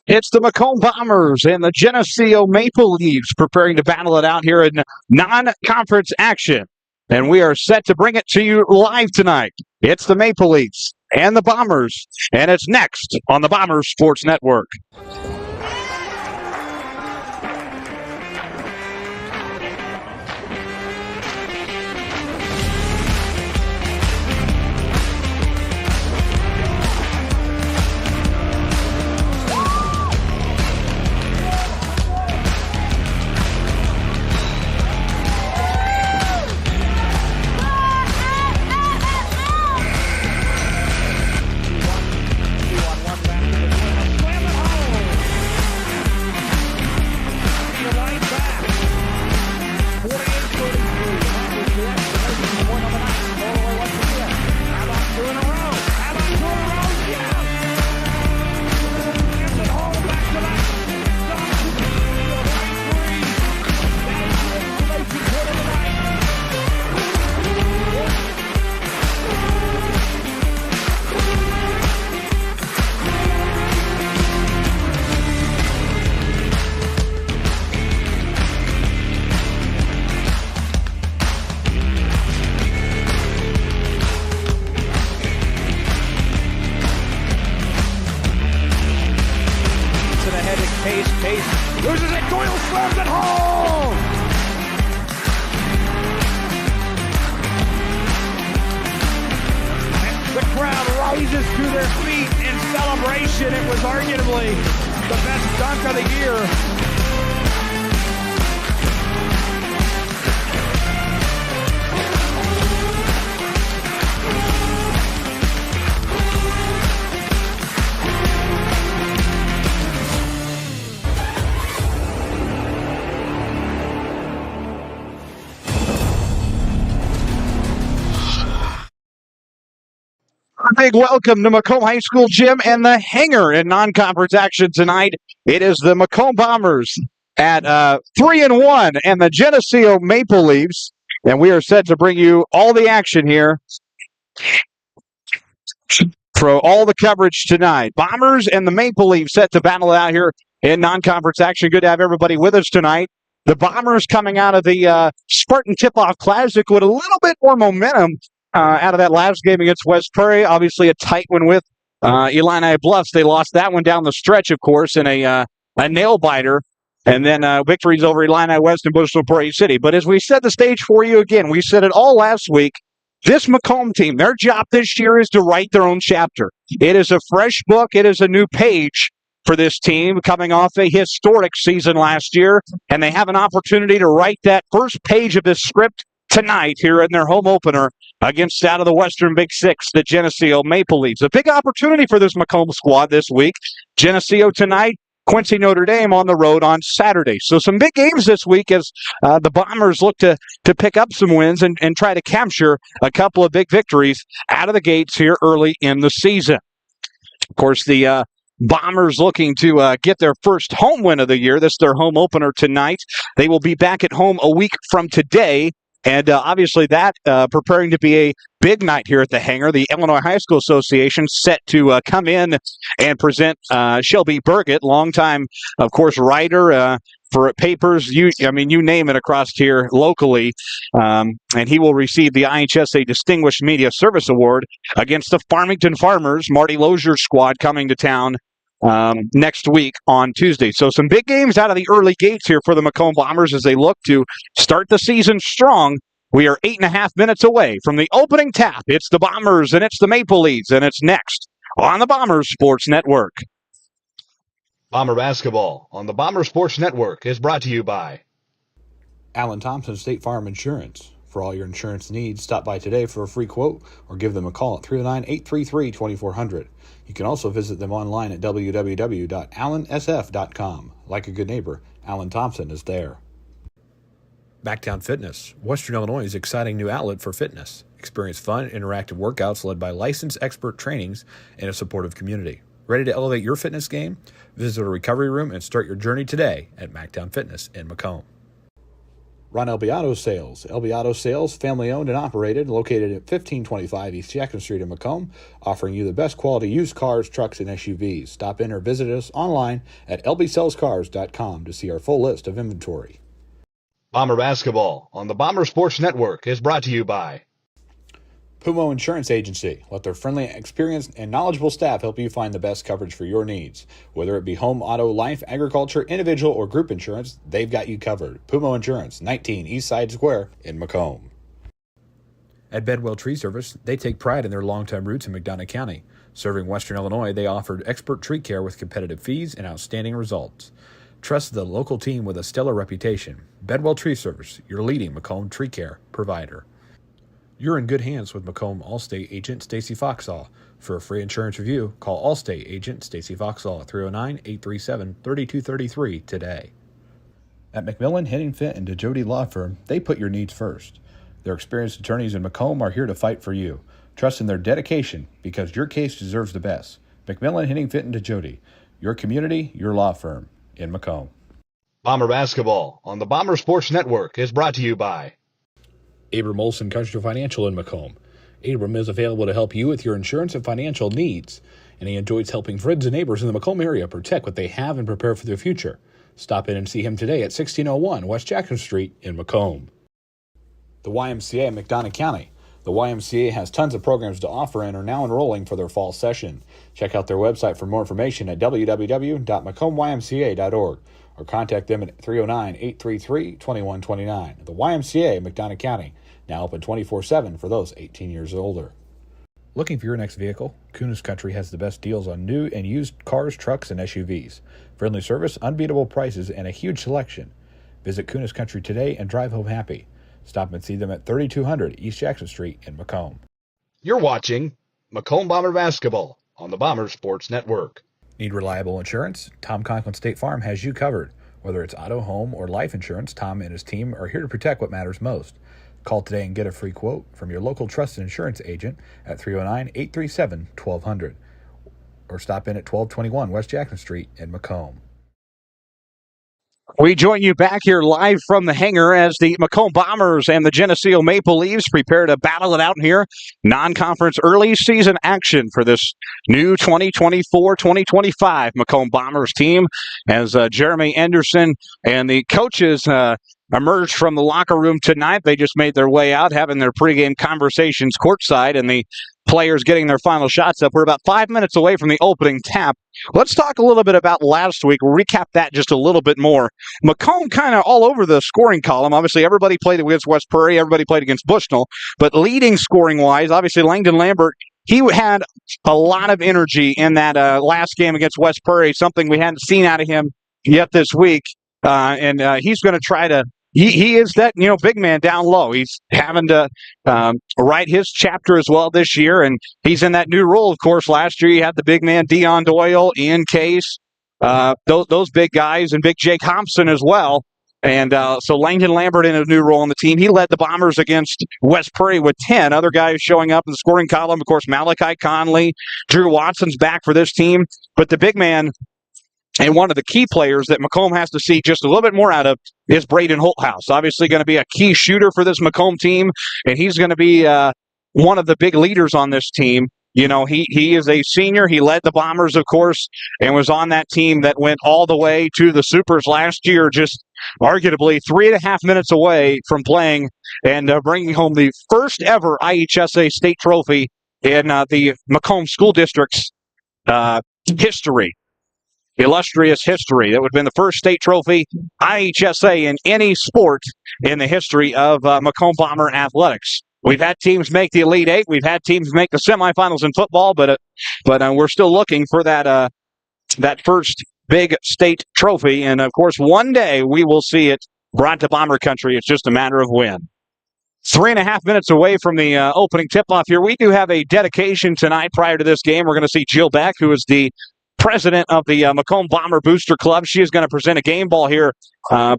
It's the Macomb Bombers and the Geneseo Maple Leafs preparing to battle it out here in non-conference action. And we are set to bring it to you live tonight. It's the Maple Leafs and the Bombers, and it's next on the Bombers Sports Network. Loses it, Doyle slams it home! The crowd rises to their feet in celebration. It was arguably the best dunk of the year. A big welcome to Macomb High School Gym and the Hangar in non-conference action tonight. It is the Macomb Bombers at 3-1 and the Geneseo Maple Leafs, and we are set to bring you all the action here for all the coverage tonight. Bombers and the Maple Leafs set to battle it out here in non-conference action. Good to have everybody with us tonight. The Bombers coming out of the Spartan Tip-Off Classic with a little bit more momentum out of that last game against West Prairie. Obviously a tight one with Illini Bluffs. They lost that one down the stretch, of course, in a nail-biter. And then victories over Illini West and Bushel Prairie City. But as we set the stage for you again, we said it all last week, this Macomb team, their job this year is to write their own chapter. It is a fresh book. It is a new page for this team coming off a historic season last year. And they have an opportunity to write that first page of this script tonight here in their home opener against out of the Western Big Six, the Geneseo Maple Leafs. A big opportunity for this Macomb squad this week. Geneseo tonight, Quincy Notre Dame on the road on Saturday. So some big games this week as the Bombers look to pick up some wins and try to capture a couple of big victories out of the gates here early in the season. Of course, the Bombers looking to get their first home win of the year. This is their home opener tonight. They will be back at home a week from today. And obviously that preparing to be a big night here at the Hangar. The Illinois High School Association set to come in and present Shelby Burgett, longtime, of course, writer for papers. You name it across here locally. And he will receive the IHSA Distinguished Media Service Award against the Farmington Farmers, Marty Lozier's squad coming to town next week on Tuesday. So some big games out of the early gates here for the Macomb Bombers as they look to start the season strong. We are 8.5 minutes away from the opening tap. It's the Bombers and it's the Maple Leafs, and it's next on the Bombers Sports Network. Bomber basketball on the Bomber Sports Network is brought to you by Alan Thompson State Farm Insurance. For all your insurance needs, stop by today for a free quote or give them a call at 309-833-2400. You can also visit them online at www.allansf.com. Like a good neighbor, Alan Thompson is there. Backtown Fitness, Western Illinois' exciting new outlet for fitness. Experience fun, interactive workouts led by licensed expert trainings and a supportive community. Ready to elevate your fitness game? Visit a recovery room and start your journey today at Mactown Fitness in Macomb. Ron LB Auto Sales. LB Auto Sales, family owned and operated, located at 1525 East Jackson Street in Macomb, offering you the best quality used cars, trucks, and SUVs. Stop in or visit us online at lbsellscars.com to see our full list of inventory. Bomber basketball on the Bomber Sports Network is brought to you by Pumo Insurance Agency. Let their friendly, experienced, and knowledgeable staff help you find the best coverage for your needs. Whether it be home, auto, life, agriculture, individual, or group insurance, they've got you covered. Pumo Insurance, 19 East Side Square in Macomb. At Bedwell Tree Service, they take pride in their longtime roots in McDonough County. Serving Western Illinois, they offered expert tree care with competitive fees and outstanding results. Trust the local team with a stellar reputation. Bedwell Tree Service, your leading Macomb tree care provider. You're in good hands with Macomb Allstate agent Stacy Foxall. For a free insurance review, call Allstate agent Stacy Foxall at 309-837-3233 today. At McMillan, Henningfit, and DeJody Law Firm, they put your needs first. Their experienced attorneys in Macomb are here to fight for you. Trust in their dedication because your case deserves the best. McMillan, Henningfit, and DeJody, your community, your law firm in Macomb. Bomber basketball on the Bomber Sports Network is brought to you by Abram Olson Country Financial in Macomb. Abram is available to help you with your insurance and financial needs, and he enjoys helping friends and neighbors in the Macomb area protect what they have and prepare for their future. Stop in and see him today at 1601 West Jackson Street in Macomb. The YMCA in McDonough County. The YMCA has tons of programs to offer and are now enrolling for their fall session. Check out their website for more information at www.macombymca.org or contact them at 309-833-2129. The YMCA in McDonough County, now open 24/7 for those 18 years or older. Looking for your next vehicle? Kunis Country has the best deals on new and used cars, trucks, and SUVs. Friendly service, unbeatable prices, and a huge selection. Visit Kunis Country today and drive home happy. Stop and see them at 3200 East Jackson Street in Macomb. You're watching Macomb Bomber basketball on the Bomber Sports Network. Need reliable insurance? Tom Conklin State Farm has you covered. Whether it's auto, home, or life insurance, Tom and his team are here to protect what matters most. Call today and get a free quote from your local trusted insurance agent at 309-837-1200 or stop in at 1221 West Jackson Street in Macomb. We join you back here live from the hangar as the Macomb Bombers and the Geneseo Maple Leafs prepare to battle it out here. Non-conference early season action for this new 2024-2025 Macomb Bombers team as Jeremy Anderson and the coaches emerged from the locker room tonight. They just made their way out, having their pregame conversations courtside, and the players getting their final shots up. We're about 5 minutes away from the opening tap. Let's talk a little bit about last week. We'll recap that just a little bit more. Macomb kind of all over the scoring column. Obviously, everybody played against West Prairie. Everybody played against Bushnell. But leading scoring-wise, obviously, Langdon Lambert, he had a lot of energy in that last game against West Prairie, something we hadn't seen out of him yet this week. And he's going to try to He is that, big man down low. He's having to write his chapter as well this year, and he's in that new role, of course. Last year, you had the big man, Dion Doyle, Ian Case, those big guys, and big Jake Thompson as well. And so Langdon Lambert in a new role on the team. He led the Bombers against West Prairie with 10. Other guys showing up in the scoring column, of course, Malachi Conley, Drew Watson's back for this team. But the big man and one of the key players that Macomb has to see just a little bit more out of is Braden Holthouse. Obviously going to be a key shooter for this Macomb team, and he's going to be one of the big leaders on this team. He is a senior. He led the Bombers, of course, and was on that team that went all the way to the Supers last year, just arguably 3.5 minutes away from playing and bringing home the first ever IHSA state trophy in the Macomb School District's history. Illustrious history. That would have been the first state trophy IHSA in any sport in the history of Macomb Bomber athletics. We've had teams make the Elite Eight. We've had teams make the semifinals in football, but we're still looking for that first big state trophy. And, of course, one day we will see it brought to Bomber country. It's just a matter of when. 3.5 minutes away from the opening tip-off here. We do have a dedication tonight prior to this game. We're going to see Jill Beck, who is the president of the Macomb Bomber Booster Club. She is going to present a game ball here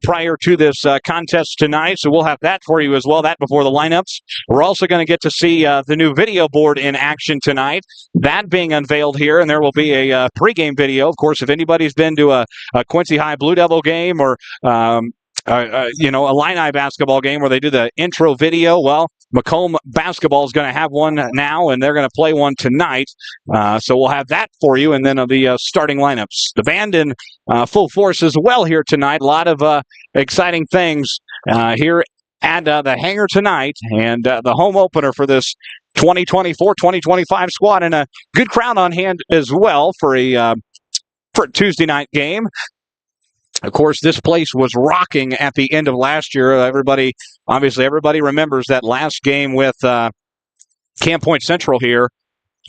prior to this contest tonight, so we'll have that for you as well, that before the lineups. We're also going to get to see the new video board in action tonight, that being unveiled here, and there will be a pregame video. Of course, if anybody's been to a Quincy High Blue Devil game or Illini basketball game where they do the intro video. Well, Macomb basketball is going to have one now, and they're going to play one tonight. So we'll have that for you, and then the starting lineups. The band in full force as well here tonight. A lot of exciting things here at the hangar tonight, and the home opener for this 2024-2025 squad, and a good crowd on hand as well for a Tuesday night game. Of course, this place was rocking at the end of last year. Everybody remembers that last game with Camp Point Central here.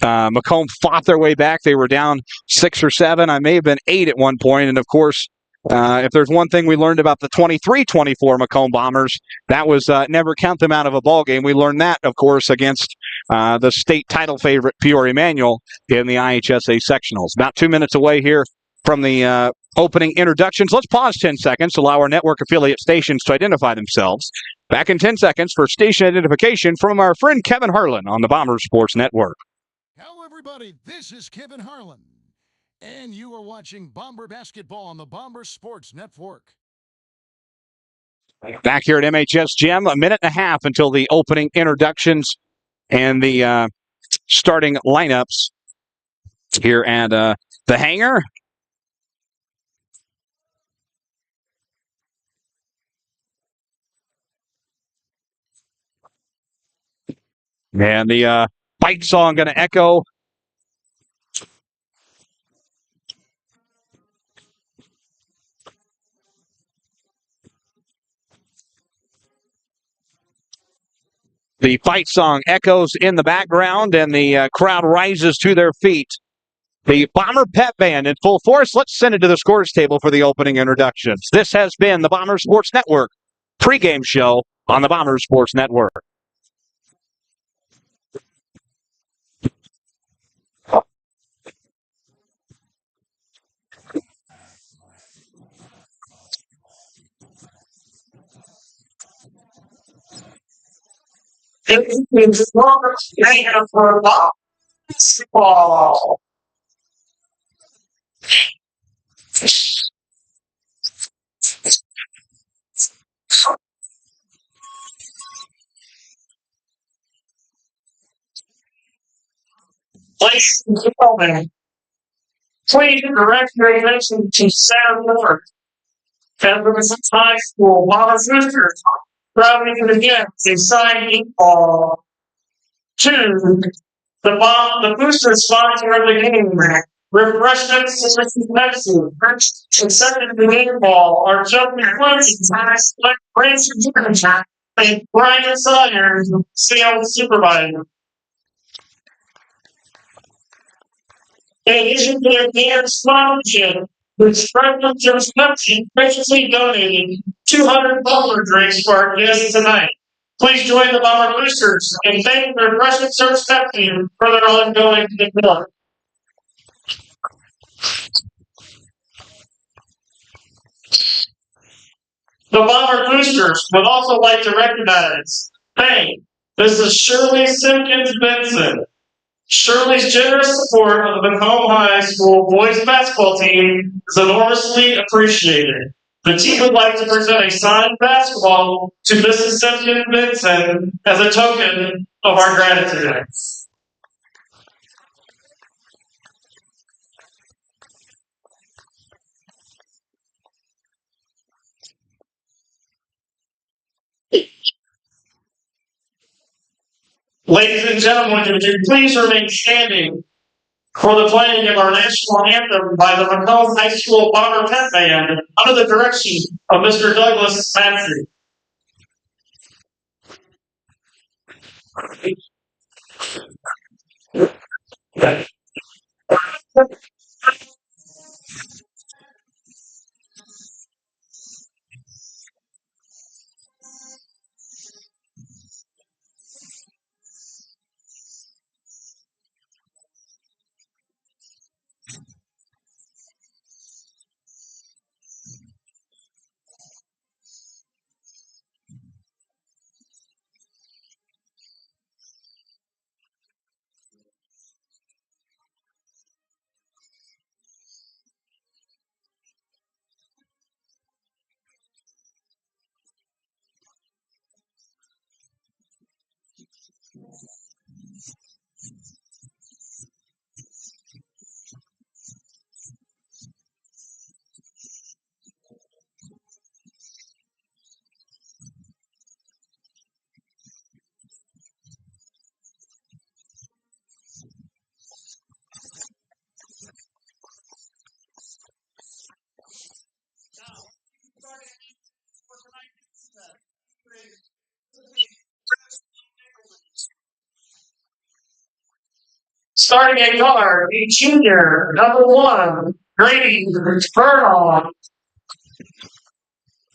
Macomb fought their way back. They were down 6 or 7. I may have been 8 at one point. And, of course, if there's one thing we learned about the 23-24 Macomb Bombers, that was never count them out of a ball game. We learned that, of course, against the state title favorite Peoria Manual in the IHSA sectionals. About 2 minutes away here from the opening introductions. Let's pause 10 seconds to allow our network affiliate stations to identify themselves. Back in 10 seconds for station identification from our friend Kevin Harlan on the Bombers Sports Network. Hello, everybody. This is Kevin Harlan, and you are watching Bomber Basketball on the Bombers Sports Network. Back here at MHS Gym, a minute and a half until the opening introductions and the starting lineups here at the hangar. And the fight song going to echo. The fight song echoes in the background, and the crowd rises to their feet. The Bomber Pep Band in full force. Let's send it to the scores table for the opening introductions. This has been the Bomber Sports Network pregame show on the Bomber Sports Network. It is Robert's game for basketball. Ladies and gentlemen, please direct your attention to Center North. Evanston High School Bomber Boosters driving again a signing ball to the booster sponsor of the game. Refreshments and medicine. Accepted the game ball are jumping places. And Brian Sawyer, sales supervisor. In addition to their game sponsorship, which President Joe's Pepsi graciously donated $200 drinks for our guests tonight. Please join the Bomber Boosters and thank the Refreshment Service Pepsi for their ongoing support. The Bomber Boosters would also like to recognize, hey, this is Shirley Simpkins Benson. Shirley's generous support of the Macomb High School boys basketball team is enormously appreciated. The team would like to present a signed basketball to Mrs. Simpkins Benson as a token of our gratitude. Ladies and gentlemen, would you please remain standing for the playing of our national anthem by the Macomb High School Bomber Pep Band under the direction of Mr. Douglas Massey. Starting at guard, the junior, number 1, Grady Furlong.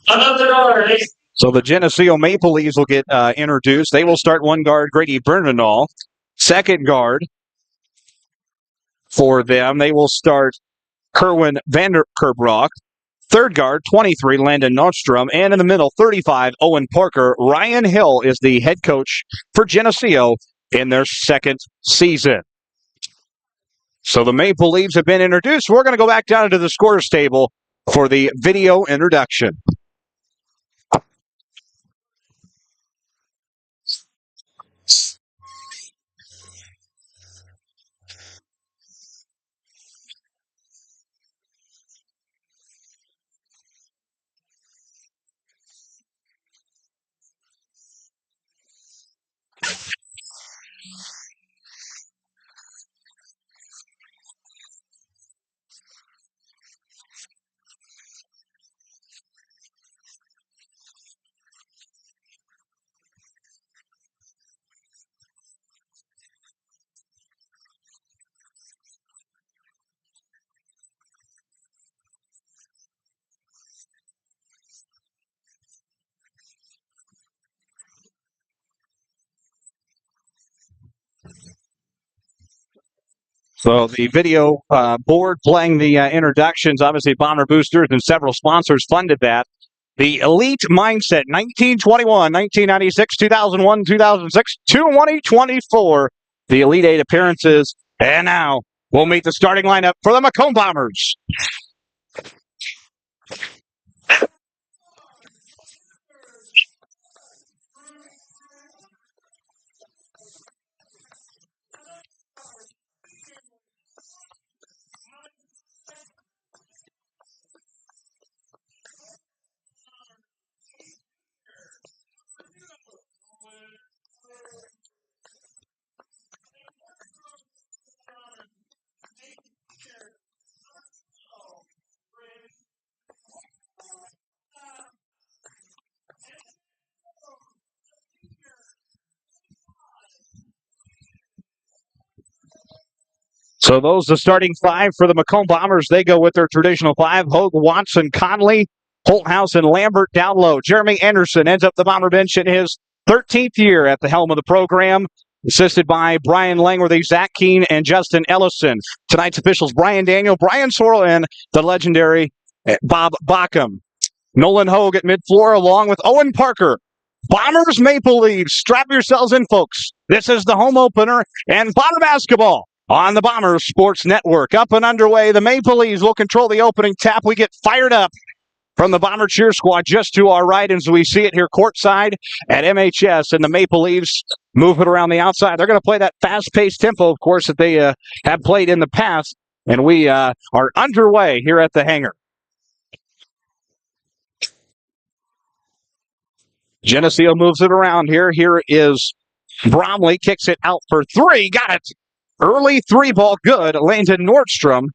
Another guard. So the Geneseo Maple Leafs will get introduced. They will start one guard, Grady Bernal. Second guard for them, they will start Kerwin Vanderkerbrock. Third guard, 23, Landon Nordstrom. And in the middle, 35, Owen Parker. Ryan Hill is the head coach for Geneseo in their second season. So the Maple Leafs have been introduced. We're going to go back down to the scorers table for the video introduction. So the video board playing the introductions, obviously Bomber Boosters and several sponsors funded that. The Elite Mindset, 1921, 1996, 2001, 2006, 2024. The Elite 8 appearances. And now we'll meet the starting lineup for the Macomb Bombers. So those the starting five for the Macomb Bombers. They go with their traditional five. Hogue, Watson, Conley, Holthouse, and Lambert down low. Jeremy Anderson ends up the Bomber bench in his 13th year at the helm of the program, assisted by Brian Langworthy, Zach Keene, and Justin Ellison. Tonight's officials, Brian Daniel, Brian Sorrell, and the legendary Bob Backham. Nolan Hogue at mid-floor along with Owen Parker. Bombers Maple Leafs. Strap yourselves in, folks. This is the home opener and Bomber basketball on the Bombers Sports Network. Up and underway, the Maple Leafs will control the opening tap. We get fired up from the Bomber cheer squad just to our right as we see it here courtside at MHS, and the Maple Leafs move it around the outside. They're going to play that fast-paced tempo, of course, that they have played in the past, and we are underway here at the hangar. Geneseo moves it around here. Here is Bromley, kicks it out for three. Got it. Early three ball, good. Landon Nordstrom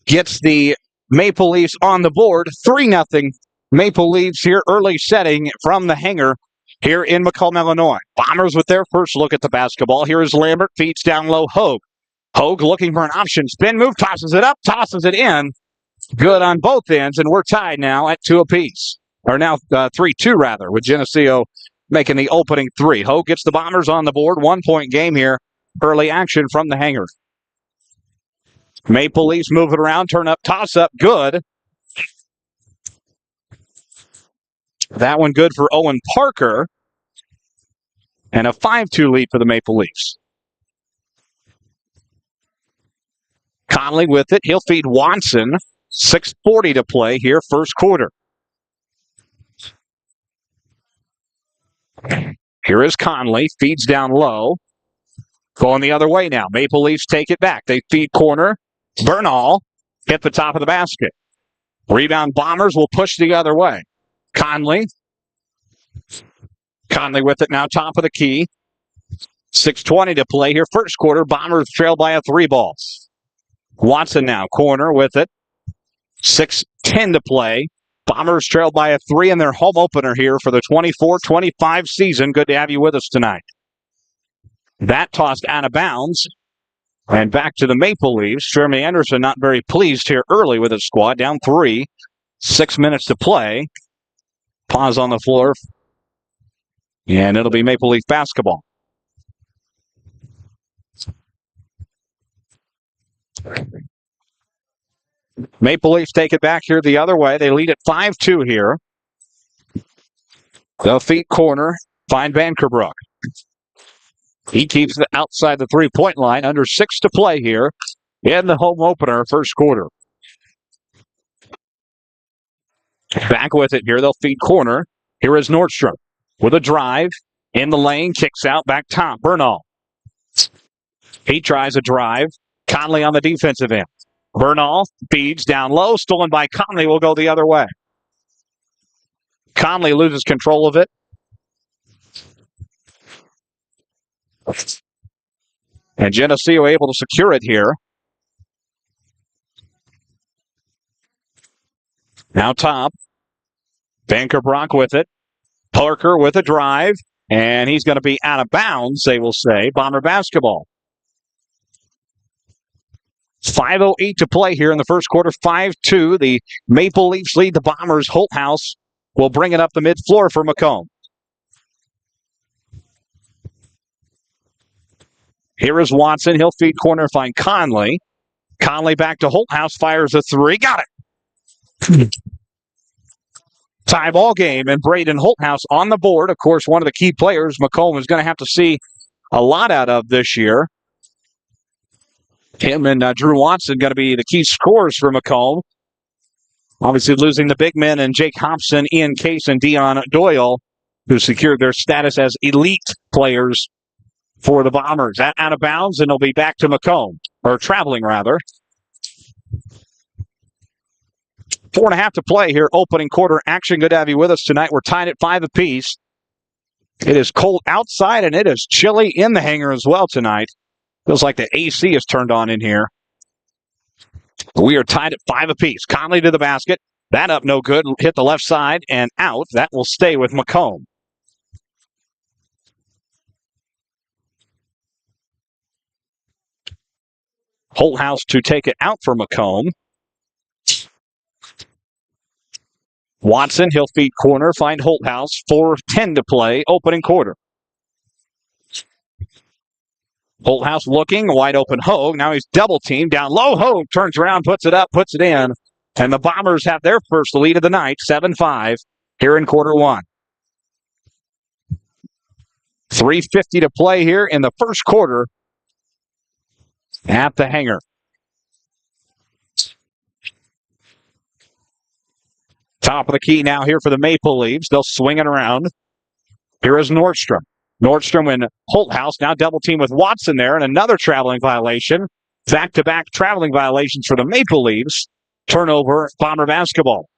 gets the Maple Leafs on the board. 3-0 Maple Leafs here. Early setting from the hangar here in Macomb, Illinois. Bombers with their first look at the basketball. Here is Lambert, feeds down low Hogue. Hogue looking for an option. Spin move, tosses it up, tosses it in. Good on both ends, and we're tied now at 2 apiece. Or now 3-2 rather, with Geneseo making the opening three. Hogue gets the Bombers on the board. 1-point game here. Early action from the hangar. Maple Leafs move it around, turn up, toss up, good. That one good for Owen Parker. And a 5-2 lead for the Maple Leafs. Conley with it. He'll feed Watson. 6:40 to play here, first quarter. Here is Conley. Feeds down low. Going the other way now. Maple Leafs take it back. They feed corner. Bernal hit the top of the basket. Rebound Bombers will push the other way. Conley. Conley with it now, top of the key. 6:20 to play here. First quarter, Bombers trail by a 3 ball. Watson now, corner with it. 6:10 to play. Bombers trail by a 3 in their home opener here for the 24-25 season. Good to have you with us tonight. That tossed out of bounds. And back to the Maple Leafs. Jeremy Anderson not very pleased here early with his squad. Down 3. 6 minutes to play. Pause on the floor. And it'll be Maple Leaf basketball. Maple Leafs take it back here the other way. They lead at 5-2 here. They'll feed corner. Find Vankerbrook. He keeps it outside the three-point line. Under 6 to play here in the home opener, first quarter. Back with it here. They'll feed corner. Here is Nordstrom with a drive in the lane. Kicks out back top. Bernal. He tries a drive. Conley on the defensive end. Bernal feeds down low. Stolen by Conley. Will go the other way. Conley loses control of it. And Geneseo able to secure it here. Now top. Vankerbrook with it. Parker with a drive. And he's going to be out of bounds, they will say. Bomber basketball. 5:08 to play here in the first quarter. 5-2. The Maple Leafs lead the Bombers. Holthouse will bring it up the mid-floor for Macomb. Here is Watson. He'll feed corner, find Conley. Conley back to Holthouse. Fires a 3. Got it. Tie ball game, and Braden Holthouse on the board. Of course, one of the key players Macomb is going to have to see a lot out of this year. Him and Drew Watson going to be the key scorers for Macomb. Obviously losing the big men and Jake Hobson, Ian Case, and Dion Doyle, who secured their status as elite players for the Bombers. That out of bounds, and they'll be back to Macomb, or traveling rather. 4.5 to play here, opening quarter action. Good to have you with us tonight. We're tied at 5 apiece. It is cold outside, and it is chilly in the hangar as well tonight. Feels like the AC is turned on in here. We are tied at 5 apiece. Conley to the basket. That up no good. Hit the left side and out. That will stay with Macomb. Holthouse to take it out for Macomb. Watson, he'll feed corner, find Holthouse. 4:10 to play, opening quarter. Holthouse looking, wide open Hogue. Now he's double teamed down low. Hogue turns around, puts it up, puts it in. And the Bombers have their first lead of the night, 7-5, here in quarter one. 3:50 to play here in the first quarter at the hangar. Top of the key now here for the Maple Leafs. They'll swing it around. Here is Nordstrom. Nordstrom and Holthouse now double team with Watson there, and another traveling violation. Back-to-back traveling violations for the Maple Leafs. Turnover, Bomber basketball.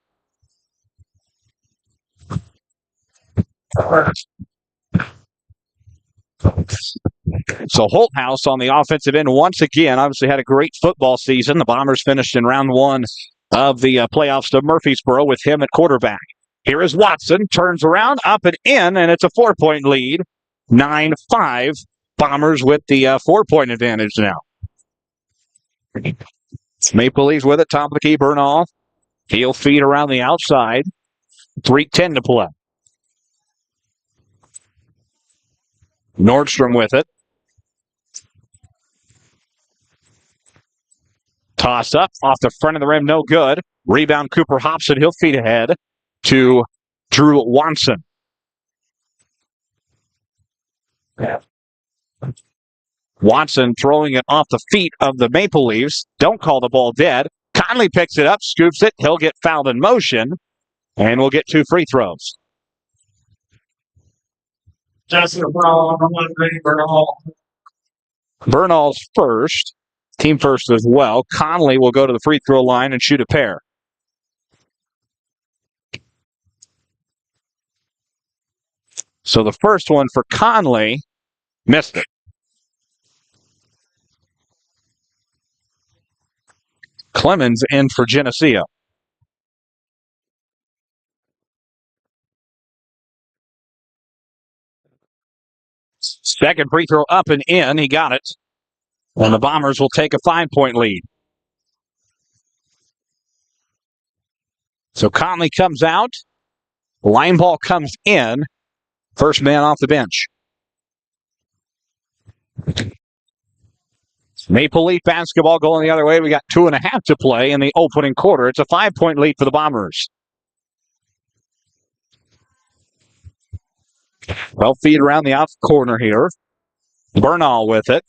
So Holthouse on the offensive end once again. Obviously had a great football season. The Bombers finished in round one of the playoffs to Murfreesboro with him at quarterback. Here is Watson. Turns around, up and in, and it's a 4-point lead. 9-5. Bombers with the 4-point advantage now. Maple Leafs with it. Top of the key, Bernal. He'll feed around the outside. 3:10 to play. Nordstrom with it. Toss up off the front of the rim, no good. Rebound, Cooper Hobson. He'll feed ahead to Drew Watson. Watson throwing it off the feet of the Maple Leafs. Don't call the ball dead. Conley picks it up, scoops it. He'll get fouled in motion, and we'll get 2 free throws. Just a foul on the one ring for all. Bernal's first, team first as well. Conley will go to the free throw line and shoot a pair. So the first one for Conley missed it. Clemens in for Geneseo. Second free throw up and in. He got it. And the Bombers will take a 5-point lead. So Conley comes out. Line ball comes in. First man off the bench. Maple Leaf basketball going the other way. We got 2.5 to play in the opening quarter. It's a 5-point lead for the Bombers. Well, feed around the out corner here. Bernal with it.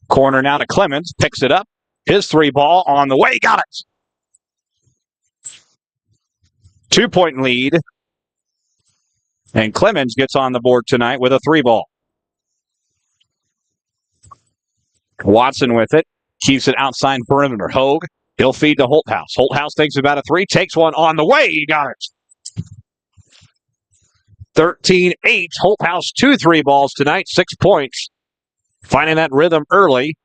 Corner now to Clemens. Picks it up. His three ball on the way. Got it. 2-point lead. And Clemens gets on the board tonight with a three ball. Watson with it. Keeps it outside perimeter. Hogue. He'll feed to Holthouse. Holthouse thinks about a three. Takes one on the way. He got it. 13-8. Holthouse 2 3 balls tonight. 6 points. Finding that rhythm early.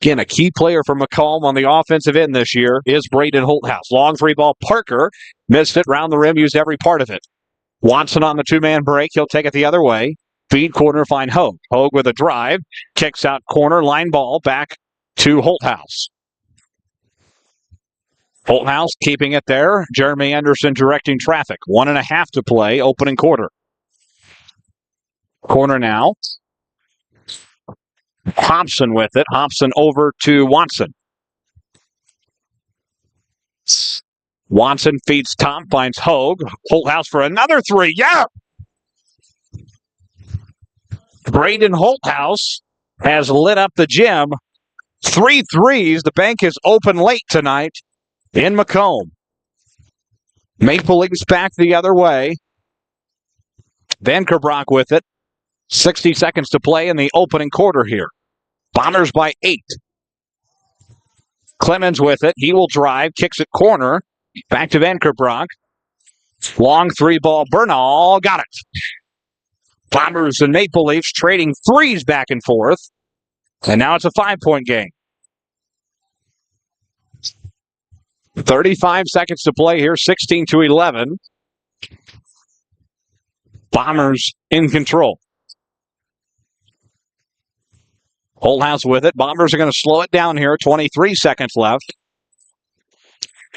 Again, a key player for Macomb on the offensive end this year is Braden Holthouse. Long three ball. Parker missed it. Round the rim. Used every part of it. Watson on the two-man break. He'll take it the other way. Feed corner, find Hogue. Hogue with a drive. Kicks out corner. Line ball back to Holthouse. Holthouse keeping it there. Jeremy Anderson directing traffic. 1.5 to play. Opening quarter. Corner now. Hobson with it. Hobson over to Watson. Watson feeds Tom, finds Hogue. Holthouse for another three. Yeah! Braden Holthouse has lit up the gym. 3 threes. The bank is open late tonight in Macomb. Maple Leafs back the other way. Van Kerbrock with it. 60 seconds to play in the opening quarter here. Bombers by 8. Clemens with it. He will drive. Kicks it corner. Back to Van Kerbrock. Long three ball. Bernal got it. Bombers and Maple Leafs trading threes back and forth. And now it's a 5-point game. 35 seconds to play here. 16-11. Bombers in control. Holthouse with it. Bombers are going to slow it down here. 23 seconds left.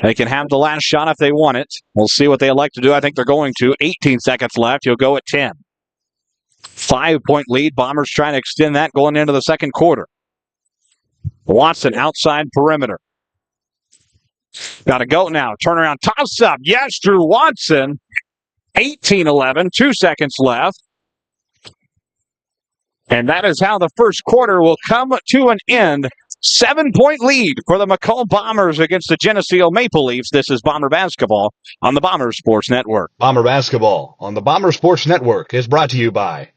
They can have the last shot if they want it. We'll see what they like to do. I think they're going to. 18 seconds left. He'll go at 10. 5-point lead. Bombers trying to extend that going into the second quarter. Watson outside perimeter. Got to go now. Turnaround. Toss up. Yes, Drew Watson. 18-11. 2 seconds left. And that is how the first quarter will come to an end. 7-point lead for the Macomb Bombers against the Geneseo Maple Leafs. This is Bomber Basketball on the Bomber Sports Network. Bomber Basketball on the Bomber Sports Network is brought to you by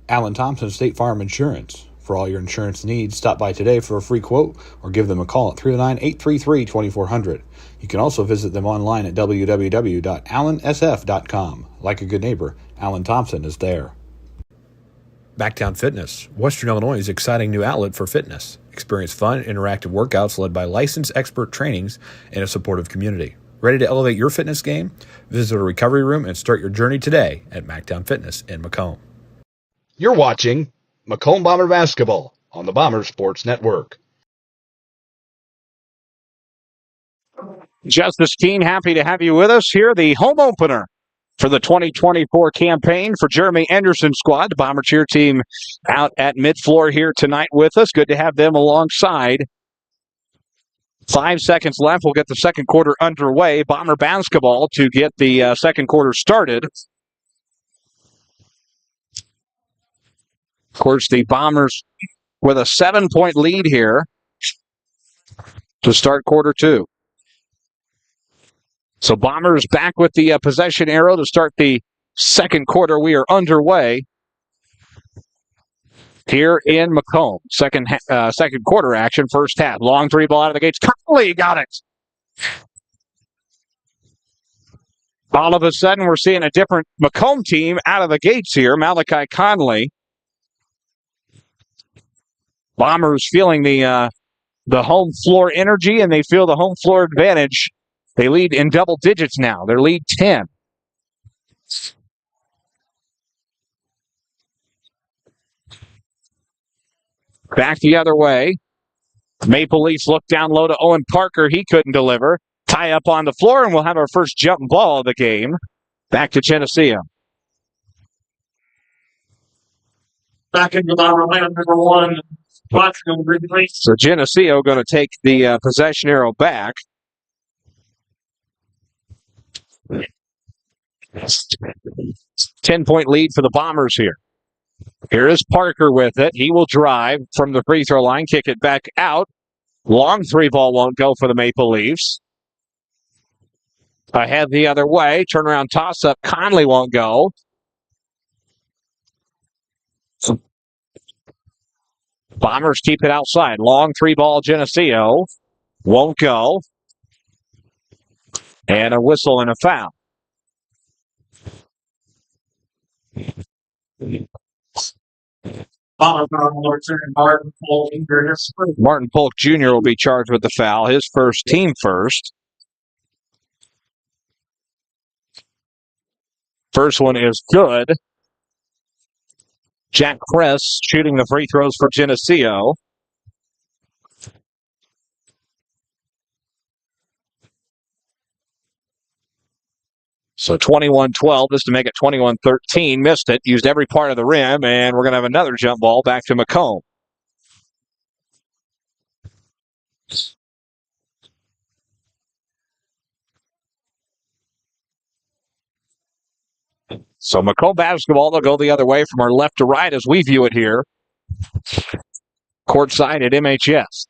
Alan Thompson, State Farm Insurance. For all your insurance needs, stop by today for a free quote or give them a call at 309-833-2400. You can also visit them online at www.allansf.com. Like a good neighbor, Alan Thompson is there. Backtown Fitness, Western Illinois' exciting new outlet for fitness. Experience fun, interactive workouts led by licensed expert trainings and a supportive community. Ready to elevate your fitness game? Visit a recovery room and start your journey today at Mactown Fitness in Macomb. You're watching Macomb Bomber Basketball on the Bomber Sports Network. Justice Keene, happy to have you with us here. The home opener for the 2024 campaign for Jeremy Anderson's squad. The Bomber cheer team out at mid-floor here tonight with us. Good to have them alongside. 5 seconds left. We'll get the second quarter underway. Bomber basketball to get the second quarter started. Of course, the Bombers with a 7-point lead here to start quarter two. So Bombers back with the possession arrow to start the second quarter. We are underway here in Macomb. Second quarter action, first half. Long three ball out of the gates. Conley got it. All of a sudden, we're seeing a different Macomb team out of the gates here. Malachi Conley. Bombers feeling the home floor energy, and they feel the home floor advantage. They lead in double digits now. Their lead 10. Back the other way. Maple Leafs look down low to Owen Parker. He couldn't deliver. Tie up on the floor, and we'll have our first jump ball of the game. Back to Geneseo. Back into Bomber land number 1. So Geneseo going to take the possession arrow back. Ten-point lead for the Bombers here. Here is Parker with it. He will drive from the free throw line, kick it back out. Long three ball won't go for the Maple Leafs. Ahead the other way. Turnaround toss up. Conley won't go. Bombers keep it outside. Long three ball Geneseo. Won't go. And a whistle and a foul. Martin Polk Jr. will be charged with the foul. His first, team first. First one is good. Jack Press shooting the free throws for Geneseo. So 21-12, just to make it 21-13. Missed it, used every part of the rim, and we're going to have another jump ball back to Macomb. So Macomb basketball, they'll go the other way from our left to right as we view it here. Courtside at MHS.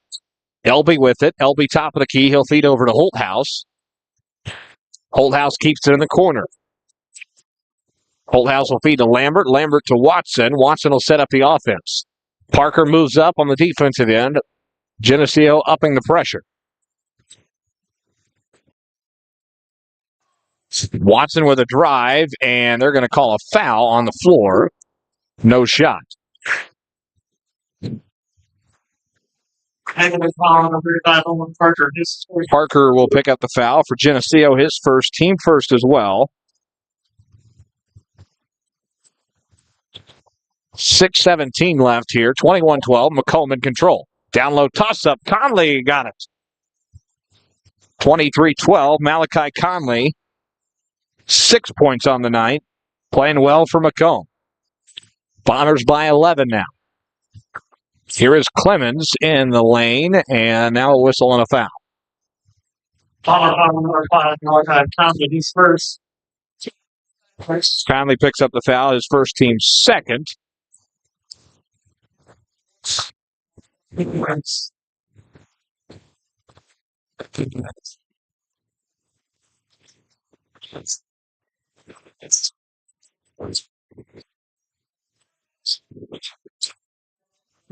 Elby with it. Elby top of the key. He'll feed over to Holthouse. Holthouse keeps it in the corner. Holthouse will feed to Lambert. Lambert to Watson. Watson will set up the offense. Parker moves up on the defensive end. Geneseo upping the pressure. Watson with a drive, and they're going to call a foul on the floor. No shot. Parker will pick up the foul for Geneseo, his first, team first as well. 6:17 left here. 21-12. Macomb in control. Down low toss-up. Conley got it. 23-12. Malachi Conley. 6 points on the night. Playing well for Macomb. Bombers by 11 now. Here is Clemens in the lane, and now a whistle and a foul. Conley, he's first. Conley picks up the foul, his first, team second.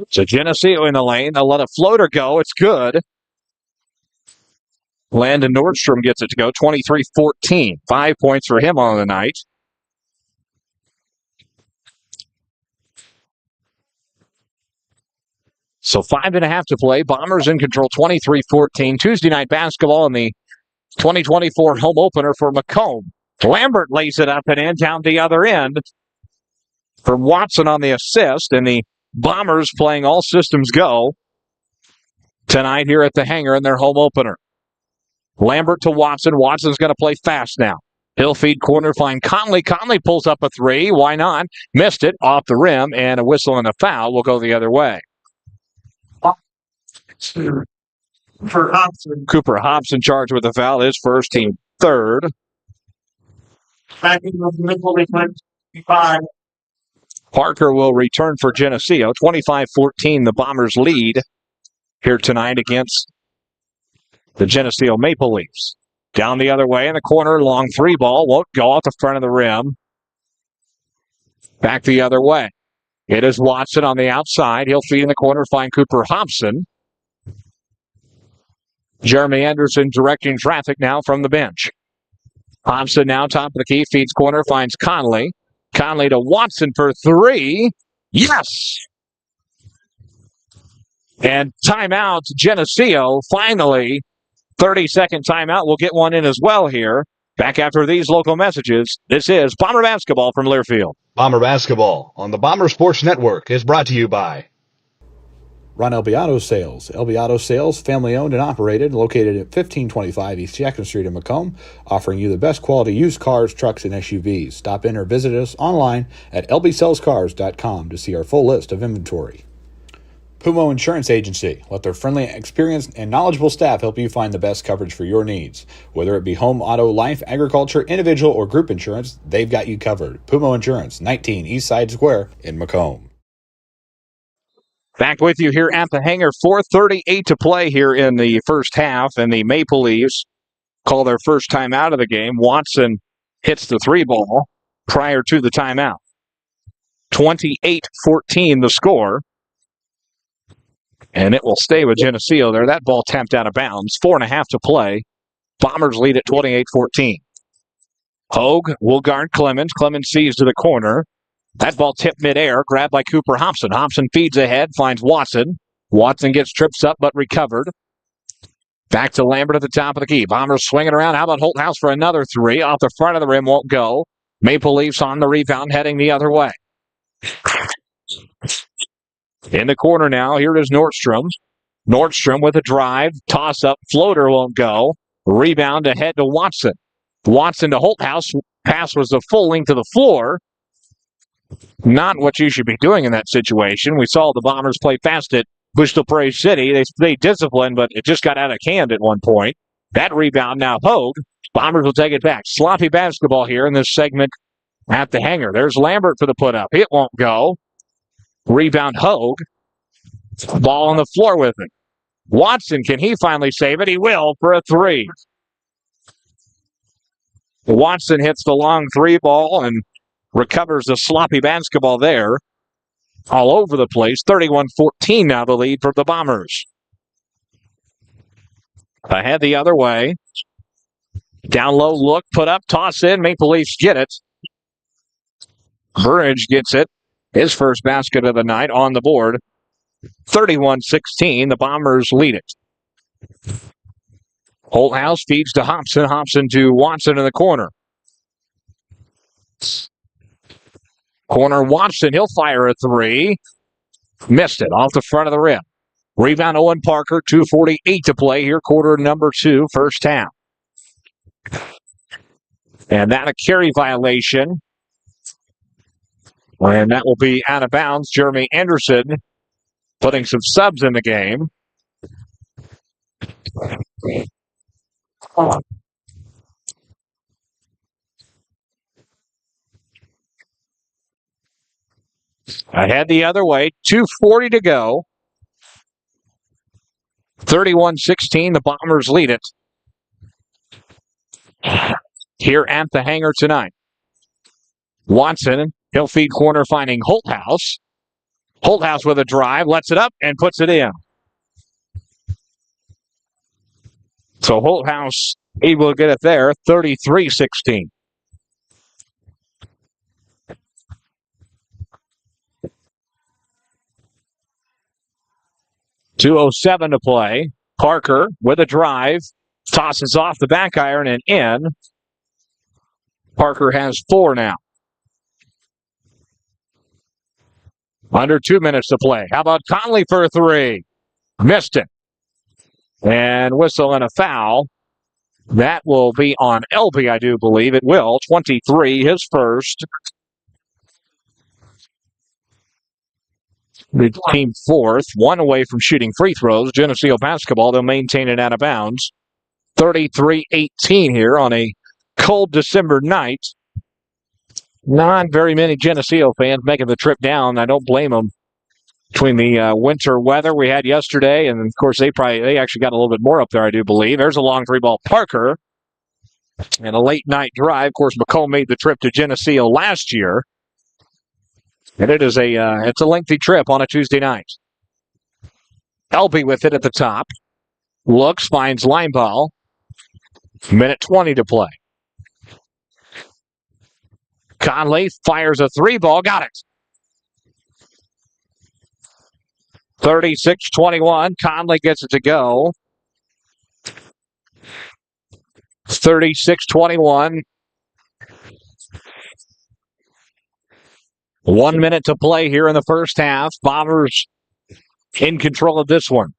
So Geneseo in the lane. They'll let a floater go. It's good. Landon Nordstrom gets it to go. 23-14. 5 points for him on the night. So 5.5 to play. Bombers in control. 23-14. Tuesday night basketball in the 2024 home opener for Macomb. Lambert lays it up and in down the other end from Watson on the assist, and the Bombers playing all systems go tonight here at the Hangar in their home opener. Lambert to Watson. Watson's going to play fast now. He'll feed corner, find Conley. Conley pulls up a three. Why not? Missed it off the rim, and a whistle and a foul will go the other way. Cooper Hobson charged with the foul. His first, team third. Parker will return for Geneseo. 25-14, the Bombers lead here tonight against the Geneseo Maple Leafs. Down the other way in the corner, long three ball. Won't go off the front of the rim. Back the other way. It is Watson on the outside. He'll feed in the corner, find Cooper Hobson. Jeremy Anderson directing traffic now from the bench. Hobson now top of the key, feeds corner, finds Conley. Conley to Watson for three. Yes! And timeout, Geneseo, finally. 30-second timeout. We'll get one in as well here. Back after these local messages, this is Bomber Basketball from Learfield. Bomber Basketball on the Bomber Sports Network is brought to you by Ron LB Auto Sales. LB Auto Sales, family owned and operated, located at 1525 East Jackson Street in Macomb, offering you the best quality used cars, trucks, and SUVs. Stop in or visit us online at lbsellscars.com to see our full list of inventory. Pumo Insurance Agency. Let their friendly, experienced, and knowledgeable staff help you find the best coverage for your needs. Whether it be home, auto, life, agriculture, individual, or group insurance, they've got you covered. Pumo Insurance, 19 East Side Square in Macomb. Back with you here at the hangar. 4:38 to play here in the first half, and the Maple Leafs call their first time out of the game. Watson hits the three ball prior to the timeout. 28-14 the score. And it will stay with Geneseo there. That ball tapped out of bounds. 4.5 to play. Bombers lead at 28-14. Hogue will guard Clemens. Clemens sees to the corner. That ball tipped midair, grabbed by Cooper Hobson. Hobson feeds ahead, finds Watson. Watson gets trips up but recovered. Back to Lambert at the top of the key. Bombers swinging around. How about Holthouse for another three? Off the front of the rim, won't go. Maple Leafs on the rebound, heading the other way. In the corner now, here is Nordstrom. Nordstrom with a drive. Toss up, floater won't go. Rebound ahead to Watson. Watson to Holthouse. Pass was the full length to the floor. Not what you should be doing in that situation. We saw the Bombers play fast at Bushel Prairie City. They stayed disciplined, but it just got out of hand at one point. That rebound now Hogue. Bombers will take it back. Sloppy basketball here in this segment at the hangar. There's Lambert for the put-up. It won't go. Rebound Hogue. Ball on the floor with it. Watson, can he finally save it? He will for a three. Watson hits the long three ball and recovers the sloppy basketball there. All over the place. 31-14 now the lead for the Bombers. Ahead the other way. Down low look, put up, toss in. Maple Leafs get it. Burridge gets it. His first basket of the night on the board. 31-16. The Bombers lead it. Holthouse feeds to Hobson. Hobson to Watson in the corner. Corner Watson. He'll fire a three. Missed it off the front of the rim. Rebound Owen Parker. 2:48 to play here. Quarter number 2, first half. And that a carry violation. And that will be out of bounds. Jeremy Anderson putting some subs in the game. Ahead the other way. 2:40 to go. 31-16. The Bombers lead it here at the hangar tonight. Watson, he'll feed corner, finding Holthouse. Holthouse with a drive, lets it up, and puts it in. So Holthouse able to get it there, 33-16. .207 to play. Parker with a drive, tosses off the back iron and in. Parker has 4 now. Under 2 minutes to play. How about Conley for a three? Missed it. And whistle and a foul. That will be on LB, I do believe. It will. 23, his first. The team fourth. 1 away from shooting free throws. Geneseo basketball, they'll maintain it out of bounds. 33-18 here on a cold December night. Not very many Geneseo fans making the trip down. I don't blame them. Between the winter weather we had yesterday, and of course they actually got a little bit more up there, I do believe. There's a long three ball Parker, and a late night drive. Of course, Macomb made the trip to Geneseo last year. And it is it's a lengthy trip on a Tuesday night. Elby with it at the top. Looks, finds line ball. Minute 20 to play. Conley fires a three ball. Got it. 36-21. Conley gets it to go. 36-21. 1 minute to play here in the first half. Bombers in control of this one.